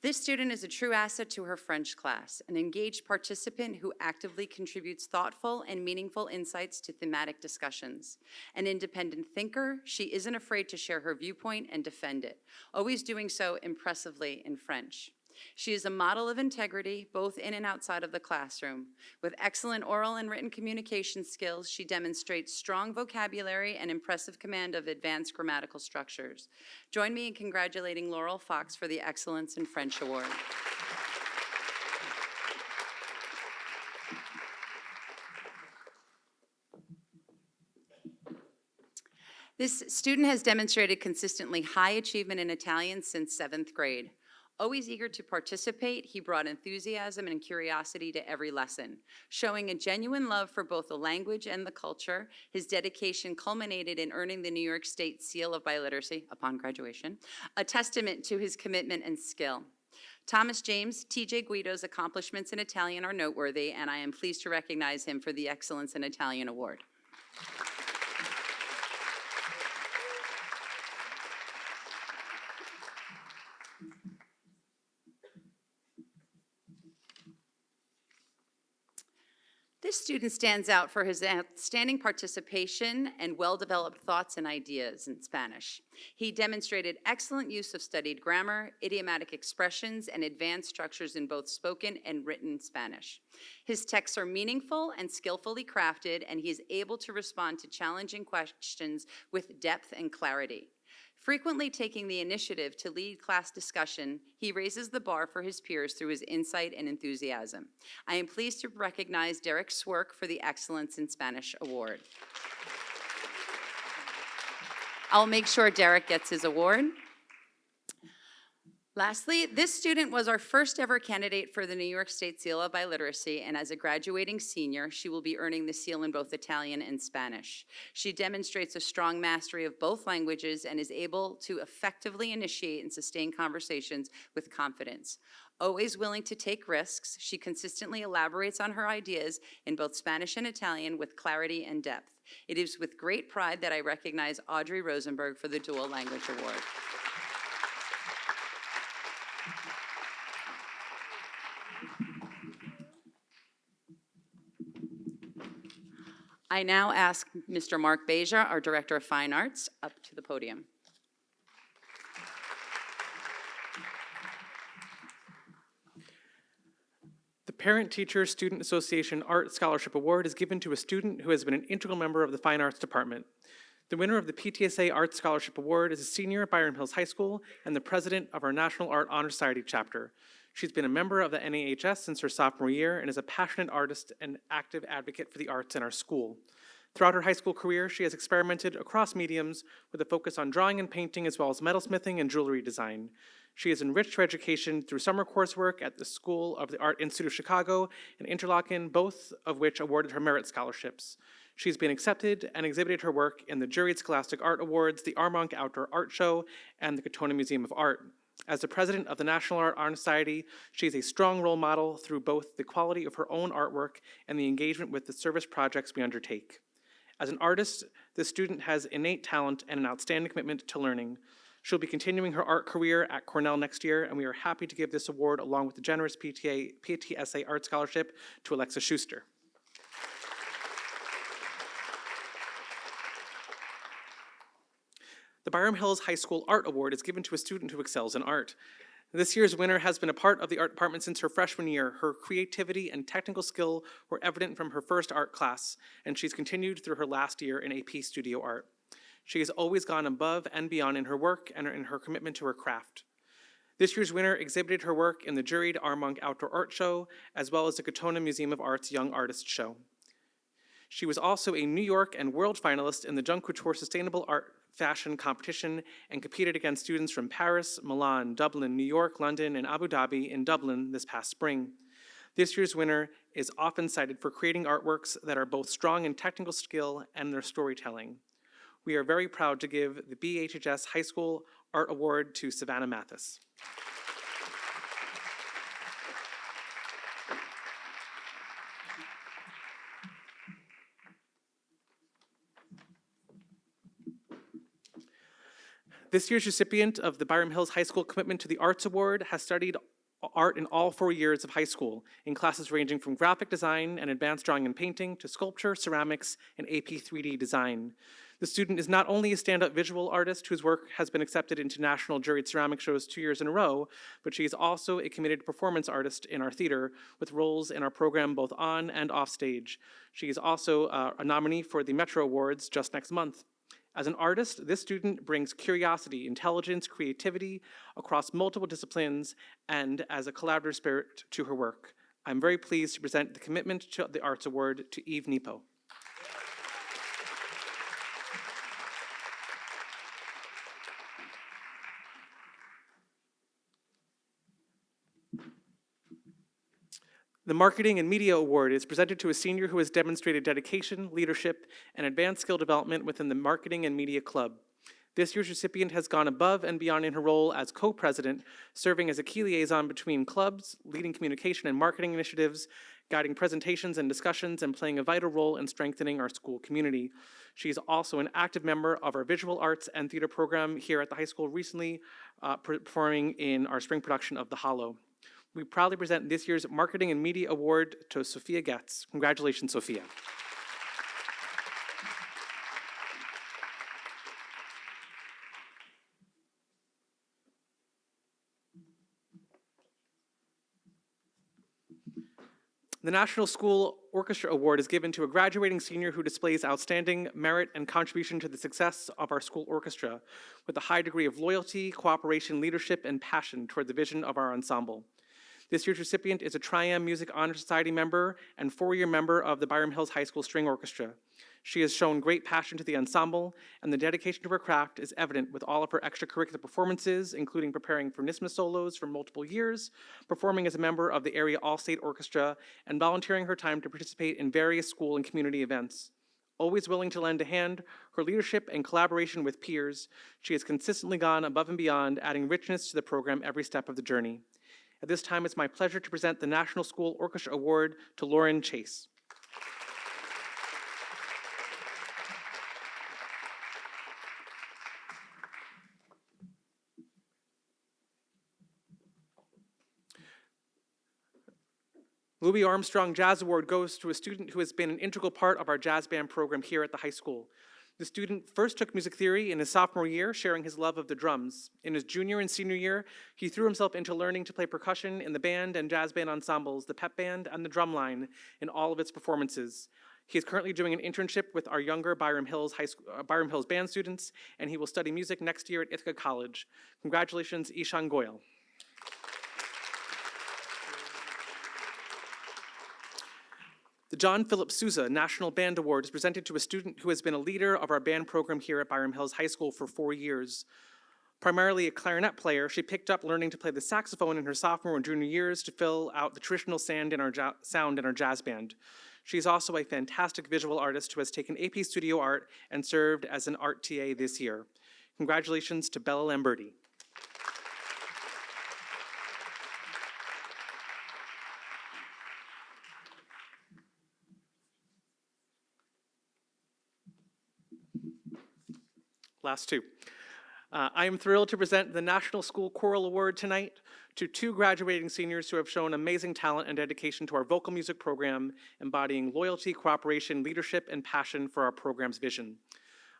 [SPEAKER 16] This student is a true asset to her French class, an engaged participant who actively contributes thoughtful and meaningful insights to thematic discussions. An independent thinker, she isn't afraid to share her viewpoint and defend it, always doing so impressively in French. She is a model of integrity, both in and outside of the classroom. With excellent oral and written communication skills, she demonstrates strong vocabulary and impressive command of advanced grammatical structures. Join me in congratulating Laurel Fox for the Excellence in French Award. This student has demonstrated consistently high achievement in Italian since 7th grade. Always eager to participate, he brought enthusiasm and curiosity to every lesson. Showing a genuine love for both the language and the culture, his dedication culminated in earning the New York State Seal of Biliteracy upon graduation, a testament to his commitment and skill. Thomas James, T.J. Guido's accomplishments in Italian are noteworthy, and I am pleased to recognize him for the Excellence in Italian Award. This student stands out for his outstanding participation and well-developed thoughts and ideas in Spanish. He demonstrated excellent use of studied grammar, idiomatic expressions, and advanced structures in both spoken and written Spanish. His texts are meaningful and skillfully crafted, and he is able to respond to challenging questions with depth and clarity. Frequently taking the initiative to lead class discussion, he raises the bar for his peers through his insight and enthusiasm. I am pleased to recognize Derek Swerk for the Excellence in Spanish Award. I'll make sure Derek gets his award. Lastly, this student was our first ever candidate for the New York State Seal of Biliteracy, and as a graduating senior, she will be earning the seal in both Italian and Spanish. She demonstrates a strong mastery of both languages and is able to effectively initiate and sustain conversations with confidence. Always willing to take risks, she consistently elaborates on her ideas in both Spanish and Italian with clarity and depth. It is with great pride that I recognize Audrey Rosenberg for the Dual Language Award. I now ask Mr. Mark Beja, our Director of Fine Arts, up to the podium.
[SPEAKER 17] The Parent-Teacher Student Association Art Scholarship Award is given to a student who has been an integral member of the Fine Arts Department. The winner of the PTSA Art Scholarship Award is a senior at Byram Hills High School and the president of our National Art Honor Society chapter. She's been a member of the NAHS since her sophomore year and is a passionate artist and active advocate for the arts in our school. Throughout her high school career, she has experimented across mediums with a focus on drawing and painting as well as metalsmithing and jewelry design. She has enriched her education through summer coursework at the School of the Art Institute of Chicago and Interlochen, both of which awarded her merit scholarships. She's been accepted and exhibited her work in the Juried Scholastic Art Awards, the Armonk Outdoor Art Show, and the Katona Museum of Art. As the president of the National Art Honor Society, she is a strong role model through both the quality of her own artwork and the engagement with the service projects we undertake. As an artist, this student has innate talent and an outstanding commitment to learning. She'll be continuing her art career at Cornell next year, and we are happy to give this award along with the generous PTSA Art Scholarship to Alexa Schuster. The Byram Hills High School Art Award is given to a student who excels in art. This year's winner has been a part of the art department since her freshman year. Her creativity and technical skill were evident from her first art class, and she's continued through her last year in AP Studio Art. She has always gone above and beyond in her work and in her commitment to her craft. This year's winner exhibited her work in the juried Armonk Outdoor Art Show, as well as the Katona Museum of Art's Young Artist Show. She was also a New York and world finalist in the Jean Couture Sustainable Art Fashion Competition and competed against students from Paris, Milan, Dublin, New York, London, and Abu Dhabi in Dublin this past spring. This year's winner is often cited for creating artworks that are both strong in technical skill and their storytelling. We are very proud to give the BHHS High School Art Award to Savannah Mathis. This year's recipient of the Byram Hills High School Commitment to the Arts Award has studied art in all 4 years of high school, in classes ranging from graphic design and advanced drawing and painting to sculpture, ceramics, and AP 3D design. The student is not only a stand-up visual artist whose work has been accepted into national juried ceramic shows 2 years in a row, but she is also a committed performance artist in our theater with roles in our program both on and off stage. She is also a nominee for the Metro Awards just next month. As an artist, this student brings curiosity, intelligence, creativity across multiple disciplines, and as a collaborative spirit to her work. I'm very pleased to present the Commitment to the Arts Award to Eve Nepo. The Marketing and Media Award is presented to a senior who has demonstrated dedication, leadership, and advanced skill development within the Marketing and Media Club. This year's recipient has gone above and beyond in her role as co-president, serving as a key liaison between clubs, leading communication and marketing initiatives, guiding presentations and discussions, and playing a vital role in strengthening our school community. She is also an active member of our visual arts and theater program here at the high school, recently performing in our spring production of The Hollow. We proudly present this year's Marketing and Media Award to Sophia Getz. Congratulations, Sophia. The National School Orchestra Award is given to a graduating senior who displays outstanding merit and contribution to the success of our school orchestra with a high degree of loyalty, cooperation, leadership, and passion toward the vision of our ensemble. This year's recipient is a Tri-M Music Honor Society member and four-year member of the Byram Hills High School String Orchestra. She has shown great passion to the ensemble, and the dedication to her craft is evident with all of her extracurricular performances, including preparing for NISMA solos for multiple years, performing as a member of the area all-state orchestra, and volunteering her time to participate in various school and community events. Always willing to lend a hand, her leadership and collaboration with peers, she has consistently gone above and beyond, adding richness to the program every step of the journey. At this time, it's my pleasure to present the National School Orchestra Award to Lauren Chase. Louis Armstrong Jazz Award goes to a student who has been an integral part of our jazz band program here at the high school. The student first took music theory in his sophomore year, sharing his love of the drums. In his junior and senior year, he threw himself into learning to play percussion in the band and jazz band ensembles, the pep band, and the drumline in all of its performances. He is currently doing an internship with our younger Byram Hills band students, and he will study music next year at Ithaca College. Congratulations, Ishan Goyal. The John Philip Sousa National Band Award is presented to a student who has been a leader of our band program here at Byram Hills High School for 4 years. Primarily a clarinet player, she picked up learning to play the saxophone in her sophomore and junior years to fill out the traditional sound in our jazz band. She's also a fantastic visual artist who has taken AP Studio Art and served as an art TA this year. Congratulations to Bella Lamberti. Last two. I am thrilled to present the National School Choral Award tonight to two graduating seniors who have shown amazing talent and dedication to our vocal music program, embodying loyalty, cooperation, leadership, and passion for our program's vision.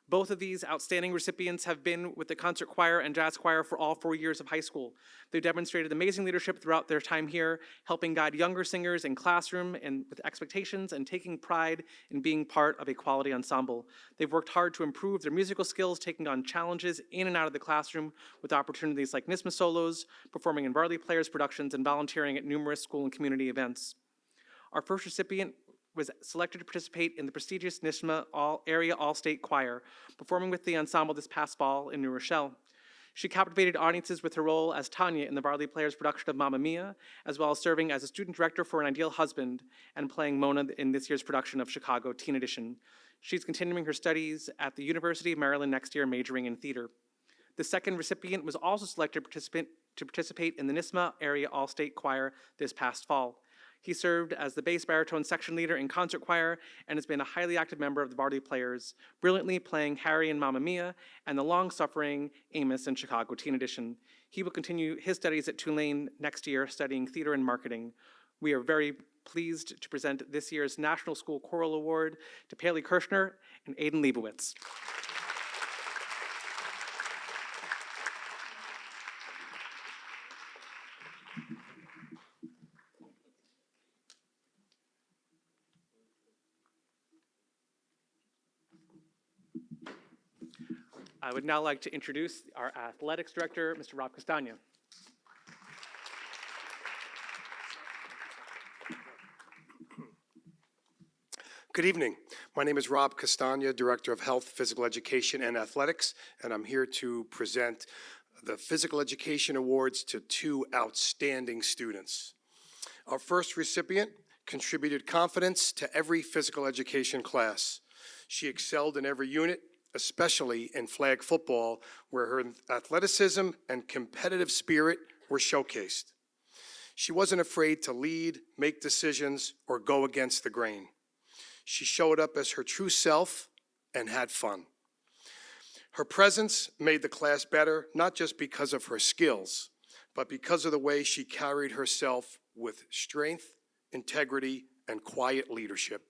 [SPEAKER 17] Both of these outstanding recipients have been with the concert choir and jazz choir for all 4 years of high school. They've demonstrated amazing leadership throughout their time here, helping guide younger singers in classroom and with expectations and taking pride in being part of a quality ensemble. They've worked hard to improve their musical skills, taking on challenges in and out of the classroom with opportunities like NISMA solos, performing in Varley Players productions, and volunteering at numerous school and community events. Our first recipient was selected to participate in the prestigious NISMA Area All-State Choir, performing with the ensemble this past fall in New Rochelle. She captivated audiences with her role as Tanya in the Varley Players production of Mamma Mia, as well as serving as a student director for An Ideal Husband and playing Mona in this year's production of Chicago Teen Edition. She's continuing her studies at the University of Maryland next year, majoring in theater. The second recipient was also selected to participate in the NISMA Area All-State Choir this past fall. He served as the bass baritone section leader in concert choir and has been a highly active member of the Varley Players, brilliantly playing Harry in Mamma Mia and the long-suffering Amos in Chicago Teen Edition. He will continue his studies at Tulane next year, studying theater and marketing. We are very pleased to present this year's National School Choral Award to Paley Kirshner and Aiden Leibowitz. I would now like to introduce our athletics director, Mr. Rob Castagna.
[SPEAKER 18] Good evening. My name is Rob Castagna, Director of Health, Physical Education, and Athletics, and I'm here to present the Physical Education Awards to two outstanding students. Our first recipient contributed confidence to every physical education class. She excelled in every unit, especially in flag football, where her athleticism and competitive spirit were showcased. She wasn't afraid to lead, make decisions, or go against the grain. She showed up as her true self and had fun. Her presence made the class better, not just because of her skills, but because of the way she carried herself with strength, integrity, and quiet leadership.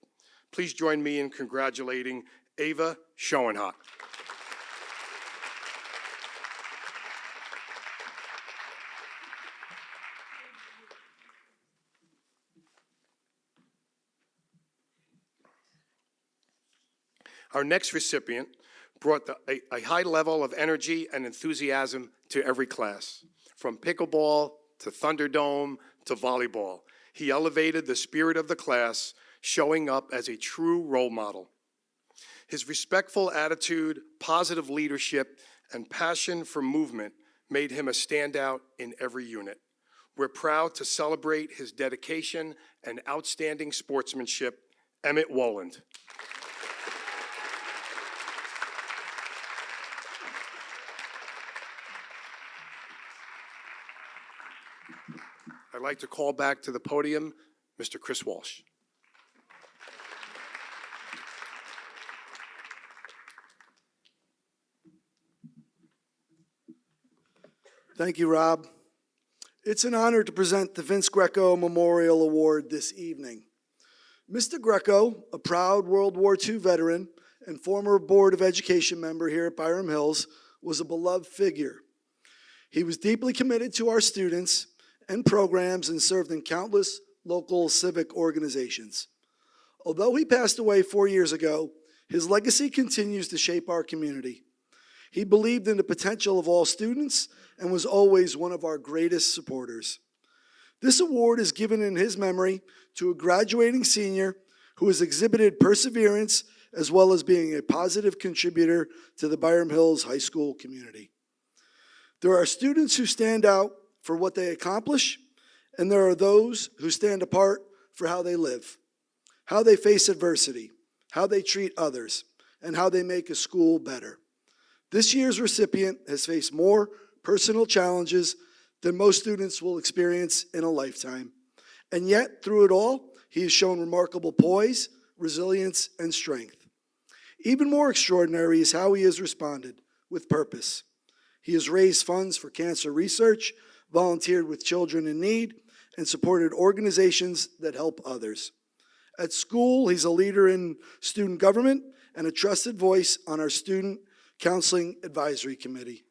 [SPEAKER 18] Please join me in congratulating Ava Schoenhott. Our next recipient brought a high level of energy and enthusiasm to every class. From pickleball to Thunderdome to volleyball, he elevated the spirit of the class, showing up as a true role model. His respectful attitude, positive leadership, and passion for movement made him a standout in every unit. We're proud to celebrate his dedication and outstanding sportsmanship, Emmett Woland. I'd like to call back to the podium Mr. Chris Walsh.
[SPEAKER 1] Thank you, Rob. It's an honor to present the Vince Greco Memorial Award this evening. Mr. Greco, a proud World War II veteran and former Board of Education member here at Byram Hills, was a beloved figure. He was deeply committed to our students and programs and served in countless local civic organizations. Although he passed away 4 years ago, his legacy continues to shape our community. He believed in the potential of all students and was always one of our greatest supporters. This award is given in his memory to a graduating senior who has exhibited perseverance as well as being a positive contributor to the Byram Hills High School community. There are students who stand out for what they accomplish, and there are those who stand apart for how they live, how they face adversity, how they treat others, and how they make a school better. This year's recipient has faced more personal challenges than most students will experience in a lifetime. And yet, through it all, he has shown remarkable poise, resilience, and strength. Even more extraordinary is how he has responded with purpose. He has raised funds for cancer research, volunteered with children in need, and supported organizations that help others. At school, he's a leader in student government and a trusted voice on our Student Counseling Advisory Committee.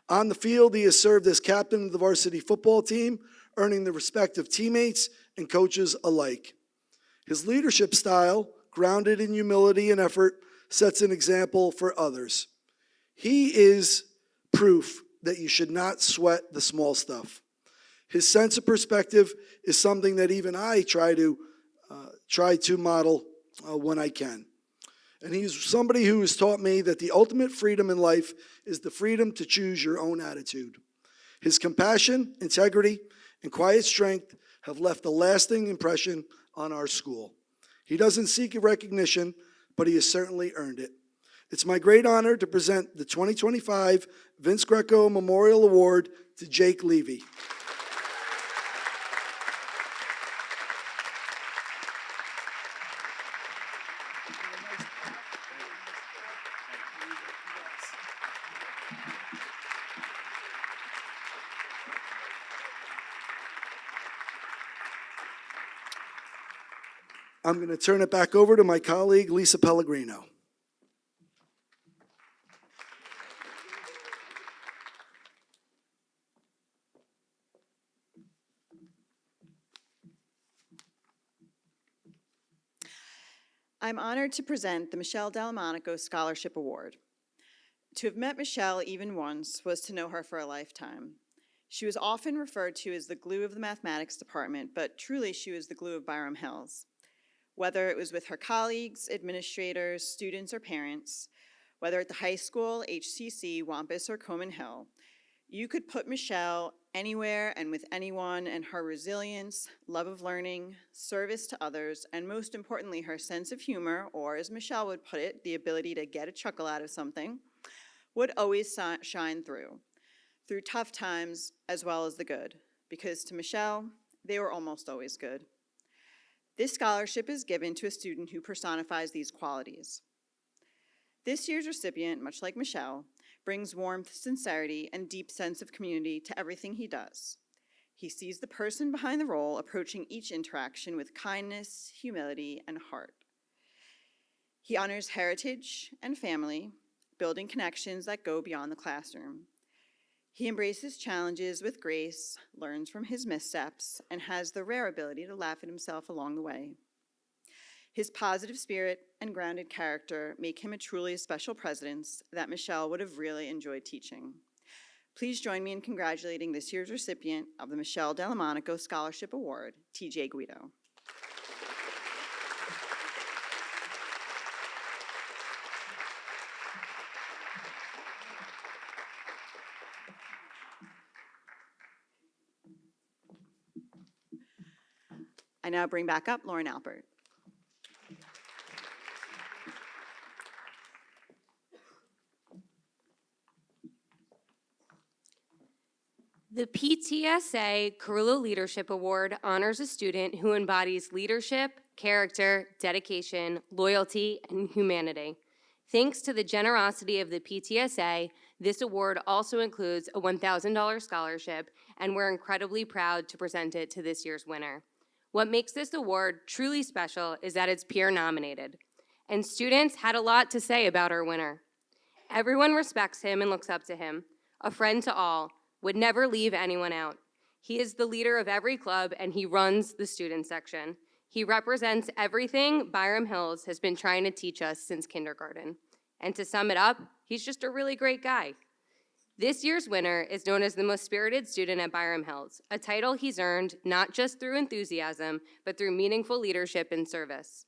[SPEAKER 1] On the field, he has served as captain of the varsity football team, earning the respect of teammates and coaches alike. His leadership style, grounded in humility and effort, sets an example for others. He is proof that you should not sweat the small stuff. His sense of perspective is something that even I try to model when I can. And he's somebody who has taught me that the ultimate freedom in life is the freedom to choose your own attitude. His compassion, integrity, and quiet strength have left a lasting impression on our school. He doesn't seek recognition, but he has certainly earned it. It's my great honor to present the 2025 Vince Greco Memorial Award to Jake Levy. I'm going to turn it back over to my colleague, Lisa Pellegrino.
[SPEAKER 12] I'm honored to present the Michelle Delmonico Scholarship Award. To have met Michelle even once was to know her for a lifetime. She was often referred to as the glue of the mathematics department, but truly she was the glue of Byram Hills. Whether it was with her colleagues, administrators, students, or parents, whether at the high school, HCC, Wampus, or Coman Hill, you could put Michelle anywhere and with anyone, and her resilience, love of learning, service to others, and most importantly, her sense of humor, or as Michelle would put it, the ability to get a chuckle out of something, would always shine through tough times as well as the good, because to Michelle, they were almost always good. This scholarship is given to a student who personifies these qualities. This year's recipient, much like Michelle, brings warmth, sincerity, and deep sense of community to everything he does. He sees the person behind the role, approaching each interaction with kindness, humility, and heart. He honors heritage and family, building connections that go beyond the classroom. He embraces challenges with grace, learns from his missteps, and has the rare ability to laugh at himself along the way. His positive spirit and grounded character make him a truly special president that Michelle would have really enjoyed teaching. Please join me in congratulating this year's recipient of the Michelle Dellamonico Scholarship Award, TJ Guido. I now bring back up Lauren Alpert.
[SPEAKER 4] The PTSA Carrillo Leadership Award honors a student who embodies leadership, character, dedication, loyalty, and humanity. Thanks to the generosity of the PTSA, this award also includes a $1,000 scholarship, and we're incredibly proud to present it to this year's winner. What makes this award truly special is that it's peer-nominated, and students had a lot to say about our winner. Everyone respects him and looks up to him, a friend to all, would never leave anyone out. He is the leader of every club, and he runs the student section. He represents everything Byram Hills has been trying to teach us since kindergarten. And to sum it up, he's just a really great guy. This year's winner is known as the most spirited student at Byram Hills, a title he's earned not just through enthusiasm, but through meaningful leadership and service.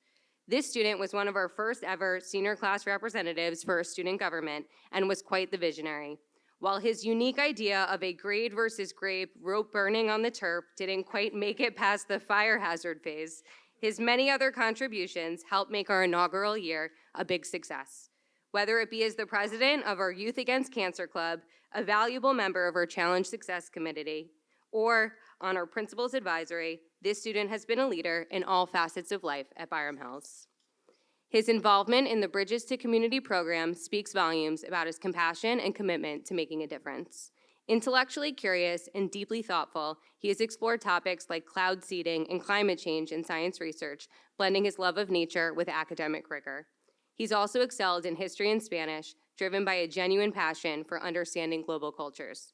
[SPEAKER 4] This student was one of our first ever senior class representatives for student government and was quite the visionary. While his unique idea of a grade versus grape rope burning on the turf didn't quite make it past the fire hazard phase, his many other contributions helped make our inaugural year a big success. Whether it be as the president of our Youth Against Cancer Club, a valuable member of our Challenge Success Committee, or on our Principals Advisory, this student has been a leader in all facets of life at Byram Hills. His involvement in the Bridges to Community program speaks volumes about his compassion and commitment to making a difference. Intellectually curious and deeply thoughtful, he has explored topics like cloud seeding and climate change in science research, blending his love of nature with academic rigor. He's also excelled in history and Spanish, driven by a genuine passion for understanding global cultures.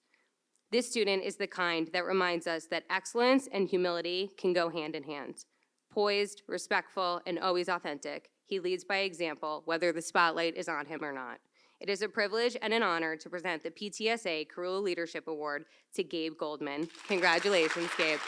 [SPEAKER 4] This student is the kind that reminds us that excellence and humility can go hand in hand. Poised, respectful, and always authentic, he leads by example, whether the spotlight is on him or not. It is a privilege and an honor to present the PTSA Carrillo Leadership Award to Gabe Goldman. Congratulations, Gabe.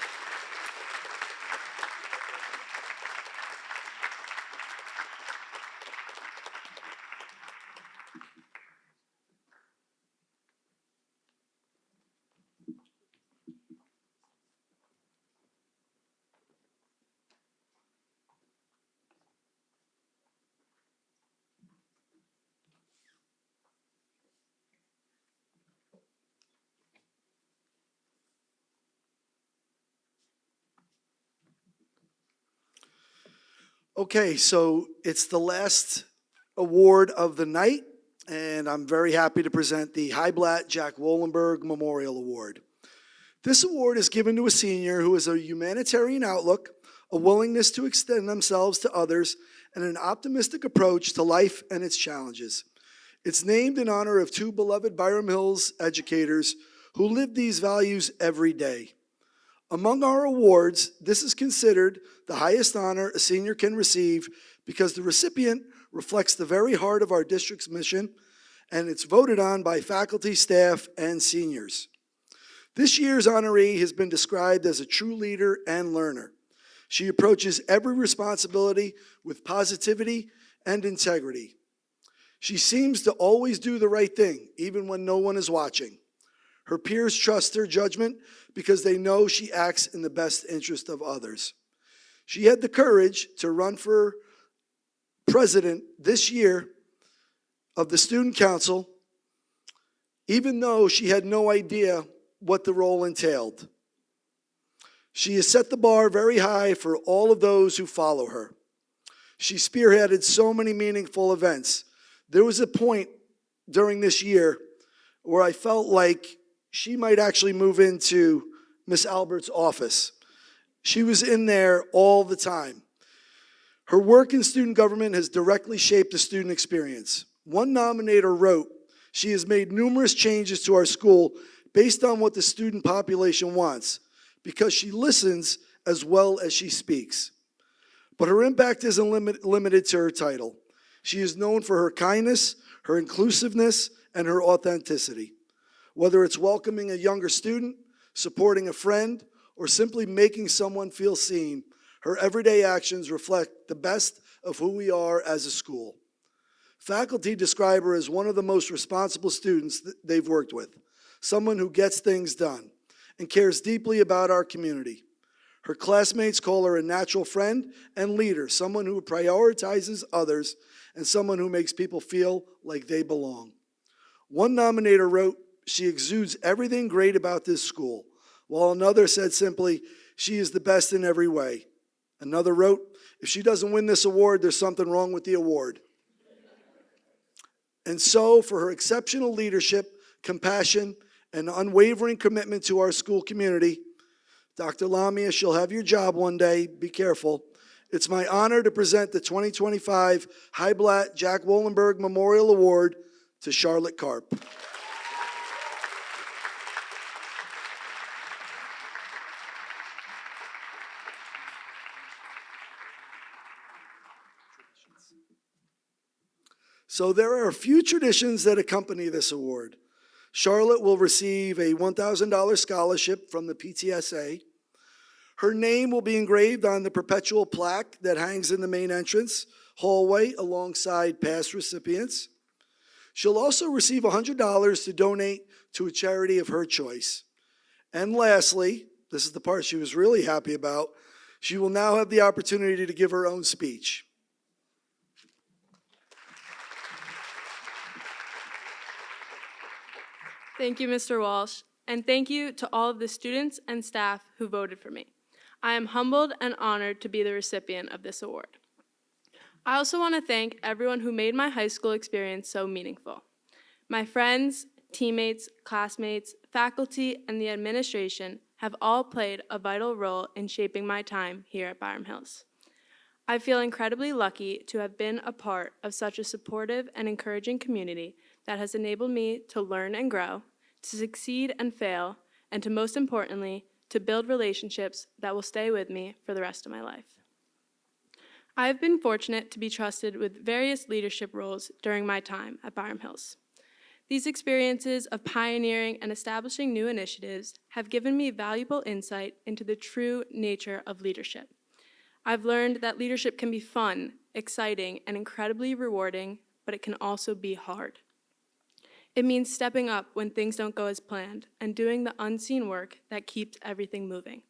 [SPEAKER 1] Okay, so it's the last award of the night, and I'm very happy to present the Heiblatt Jack Wollenberg Memorial Award. This award is given to a senior who has a humanitarian outlook, a willingness to extend themselves to others, and an optimistic approach to life and its challenges. It's named in honor of two beloved Byram Hills educators who live these values every day. Among our awards, this is considered the highest honor a senior can receive because the recipient reflects the very heart of our district's mission, and it's voted on by faculty, staff, and seniors. This year's honoree has been described as a true leader and learner. She approaches every responsibility with positivity and integrity. She seems to always do the right thing, even when no one is watching. Her peers trust her judgment because they know she acts in the best interest of others. She had the courage to run for president this year of the Student Council, even though she had no idea what the role entailed. She has set the bar very high for all of those who follow her. She spearheaded so many meaningful events. There was a point during this year where I felt like she might actually move into Miss Albert's office. She was in there all the time. Her work in student government has directly shaped the student experience. One nominator wrote, "She has made numerous changes to our school based on what the student population wants, because she listens as well as she speaks." But her impact isn't limited to her title. She is known for her kindness, her inclusiveness, and her authenticity. Whether it's welcoming a younger student, supporting a friend, or simply making someone feel seen, her everyday actions reflect the best of who we are as a school. Faculty describe her as one of the most responsible students they've worked with, someone who gets things done and cares deeply about our community. Her classmates call her a natural friend and leader, someone who prioritizes others and someone who makes people feel like they belong. One nominator wrote, "She exudes everything great about this school," while another said simply, "She is the best in every way." Another wrote, "If she doesn't win this award, there's something wrong with the award." And so, for her exceptional leadership, compassion, and unwavering commitment to our school community, Dr. Lamia, she'll have your job one day, be careful. It's my honor to present the 2025 Heiblatt Jack Wollenberg Memorial Award to Charlotte Karp. So there are a few traditions that accompany this award. Charlotte will receive a $1,000 scholarship from the PTSA. Her name will be engraved on the perpetual plaque that hangs in the main entrance hallway alongside past recipients. She'll also receive $100 to donate to a charity of her choice. And lastly, this is the part she was really happy about, she will now have the opportunity to give her own speech.
[SPEAKER 19] Thank you, Mr. Walsh, and thank you to all of the students and staff who voted for me. I am humbled and honored to be the recipient of this award. I also want to thank everyone who made my high school experience so meaningful. My friends, teammates, classmates, faculty, and the administration have all played a vital role in shaping my time here at Byram Hills. I feel incredibly lucky to have been a part of such a supportive and encouraging community that has enabled me to learn and grow, to succeed and fail, and to most importantly, to build relationships that will stay with me for the rest of my life. I have been fortunate to be trusted with various leadership roles during my time at Byram Hills. These experiences of pioneering and establishing new initiatives have given me valuable insight into the true nature of leadership. I've learned that leadership can be fun, exciting, and incredibly rewarding, but it can also be hard. It means stepping up when things don't go as planned and doing the unseen work that keeps everything moving.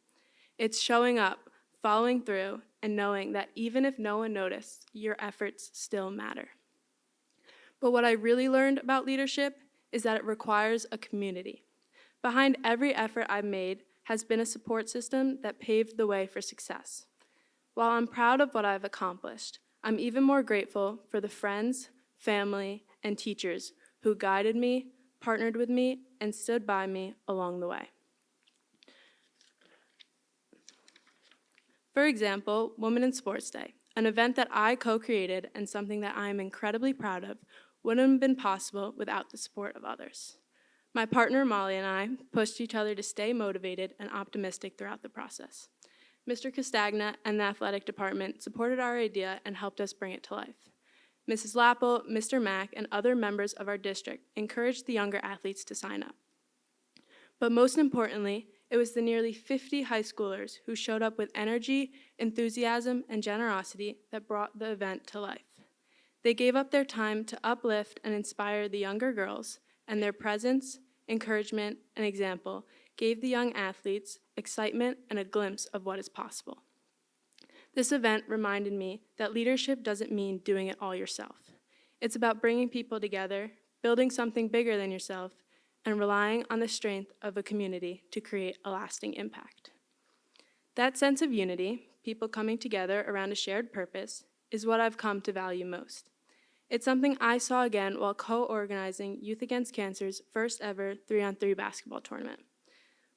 [SPEAKER 19] It's showing up, following through, and knowing that even if no one noticed, your efforts still matter. But what I really learned about leadership is that it requires a community. Behind every effort I've made has been a support system that paved the way for success. While I'm proud of what I've accomplished, I'm even more grateful for the friends, family, and teachers who guided me, partnered with me, and stood by me along the way. For example, Women in Sports Day, an event that I co-created and something that I am incredibly proud of, wouldn't have been possible without the support of others. My partner Molly and I pushed each other to stay motivated and optimistic throughout the process. Mr. Castagna and the athletic department supported our idea and helped us bring it to life. Mrs. Lappel, Mr. Mack, and other members of our district encouraged the younger athletes to sign up. But most importantly, it was the nearly 50 high schoolers who showed up with energy, enthusiasm, and generosity that brought the event to life. They gave up their time to uplift and inspire the younger girls, and their presence, encouragement, and example gave the young athletes excitement and a glimpse of what is possible. This event reminded me that leadership doesn't mean doing it all yourself. It's about bringing people together, building something bigger than yourself, and relying on the strength of a community to create a lasting impact. That sense of unity, people coming together around a shared purpose, is what I've come to value most. It's something I saw again while co-organizing Youth Against Cancer's first ever 3-on-3 basketball tournament.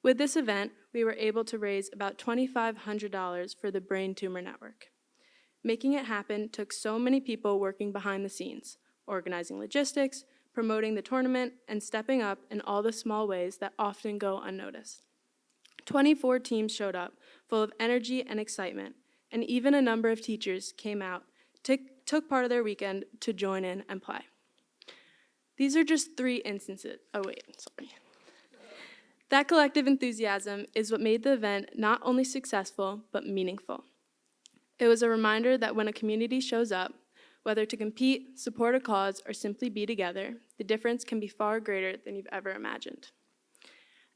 [SPEAKER 19] With this event, we were able to raise about $2,500 for the Brain Tumor Network. Making it happen took so many people working behind the scenes, organizing logistics, promoting the tournament, and stepping up in all the small ways that often go unnoticed. 24 teams showed up, full of energy and excitement, and even a number of teachers came out, took part of their weekend to join in and play. These are just 3 instances. That collective enthusiasm is what made the event not only successful, but meaningful. It was a reminder that when a community shows up, whether to compete, support a cause, or simply be together, the difference can be far greater than you've ever imagined.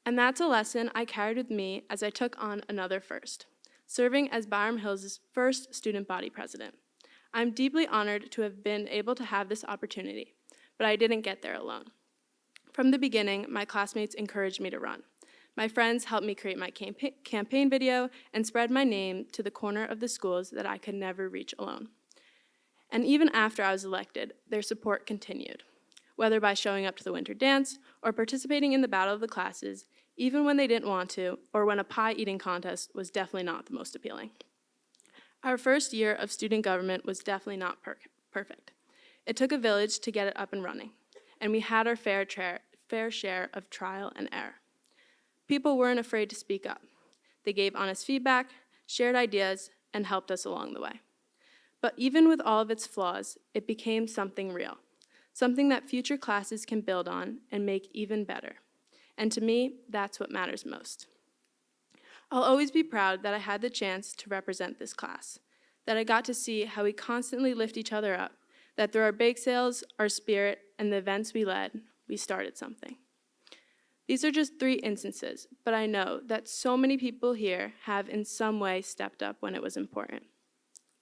[SPEAKER 19] And that's a lesson I carried with me as I took on another first, serving as Byram Hills' first student body president. I'm deeply honored to have been able to have this opportunity, but I didn't get there alone. From the beginning, my classmates encouraged me to run. My friends helped me create my campaign video and spread my name to the corner of the schools that I could never reach alone. And even after I was elected, their support continued, whether by showing up to the winter dance or participating in the battle of the classes, even when they didn't want to, or when a pie eating contest was definitely not the most appealing. Our first year of student government was definitely not perfect. It took a village to get it up and running, and we had our fair share of trial and error. People weren't afraid to speak up. They gave honest feedback, shared ideas, and helped us along the way. But even with all of its flaws, it became something real, something that future classes can build on and make even better. And to me, that's what matters most. I'll always be proud that I had the chance to represent this class, that I got to see how we constantly lift each other up, that through our bake sales, our spirit, and the events we led, we started something. These are just 3 instances, but I know that so many people here have in some way stepped up when it was important.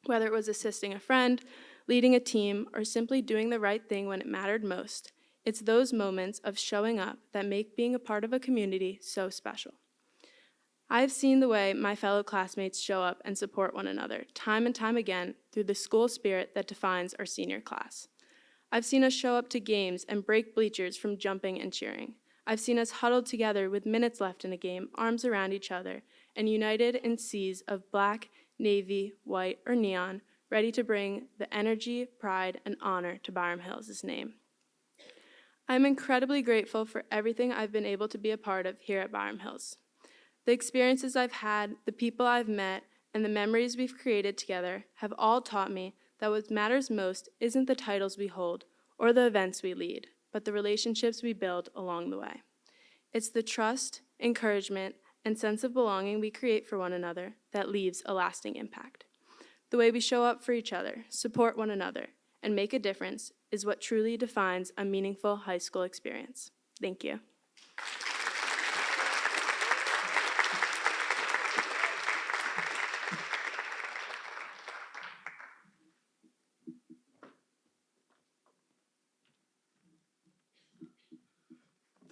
[SPEAKER 19] Whether it was assisting a friend, leading a team, or simply doing the right thing when it mattered most, it's those moments of showing up that make being a part of a community so special. I've seen the way my fellow classmates show up and support one another time and time again through the school spirit that defines our senior class. I've seen us show up to games and break bleachers from jumping and cheering. I've seen us huddled together with minutes left in a game, arms around each other, and united in seas of black, navy, white, or neon, ready to bring the energy, pride, and honor to Byram Hills' name. I'm incredibly grateful for everything I've been able to be a part of here at Byram Hills. The experiences I've had, the people I've met, and the memories we've created together have all taught me that what matters most isn't the titles we hold or the events we lead, but the relationships we build along the way. It's the trust, encouragement, and sense of belonging we create for one another that leaves a lasting impact. The way we show up for each other, support one another, and make a difference is what truly defines a meaningful high school experience. Thank you.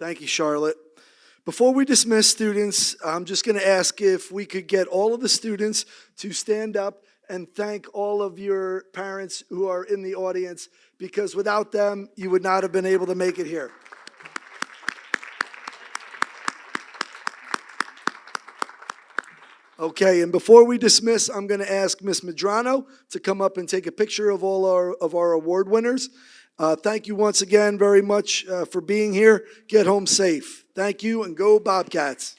[SPEAKER 1] Thank you, Charlotte. Before we dismiss students, I'm just going to ask if we could get all of the students to stand up and thank all of your parents who are in the audience, because without them, you would not have been able to make it here. Okay, and before we dismiss, I'm going to ask Ms. Medrano to come up and take a picture of all our award winners. Thank you once again very much for being here. Get home safe. Thank you, and go Bobcats.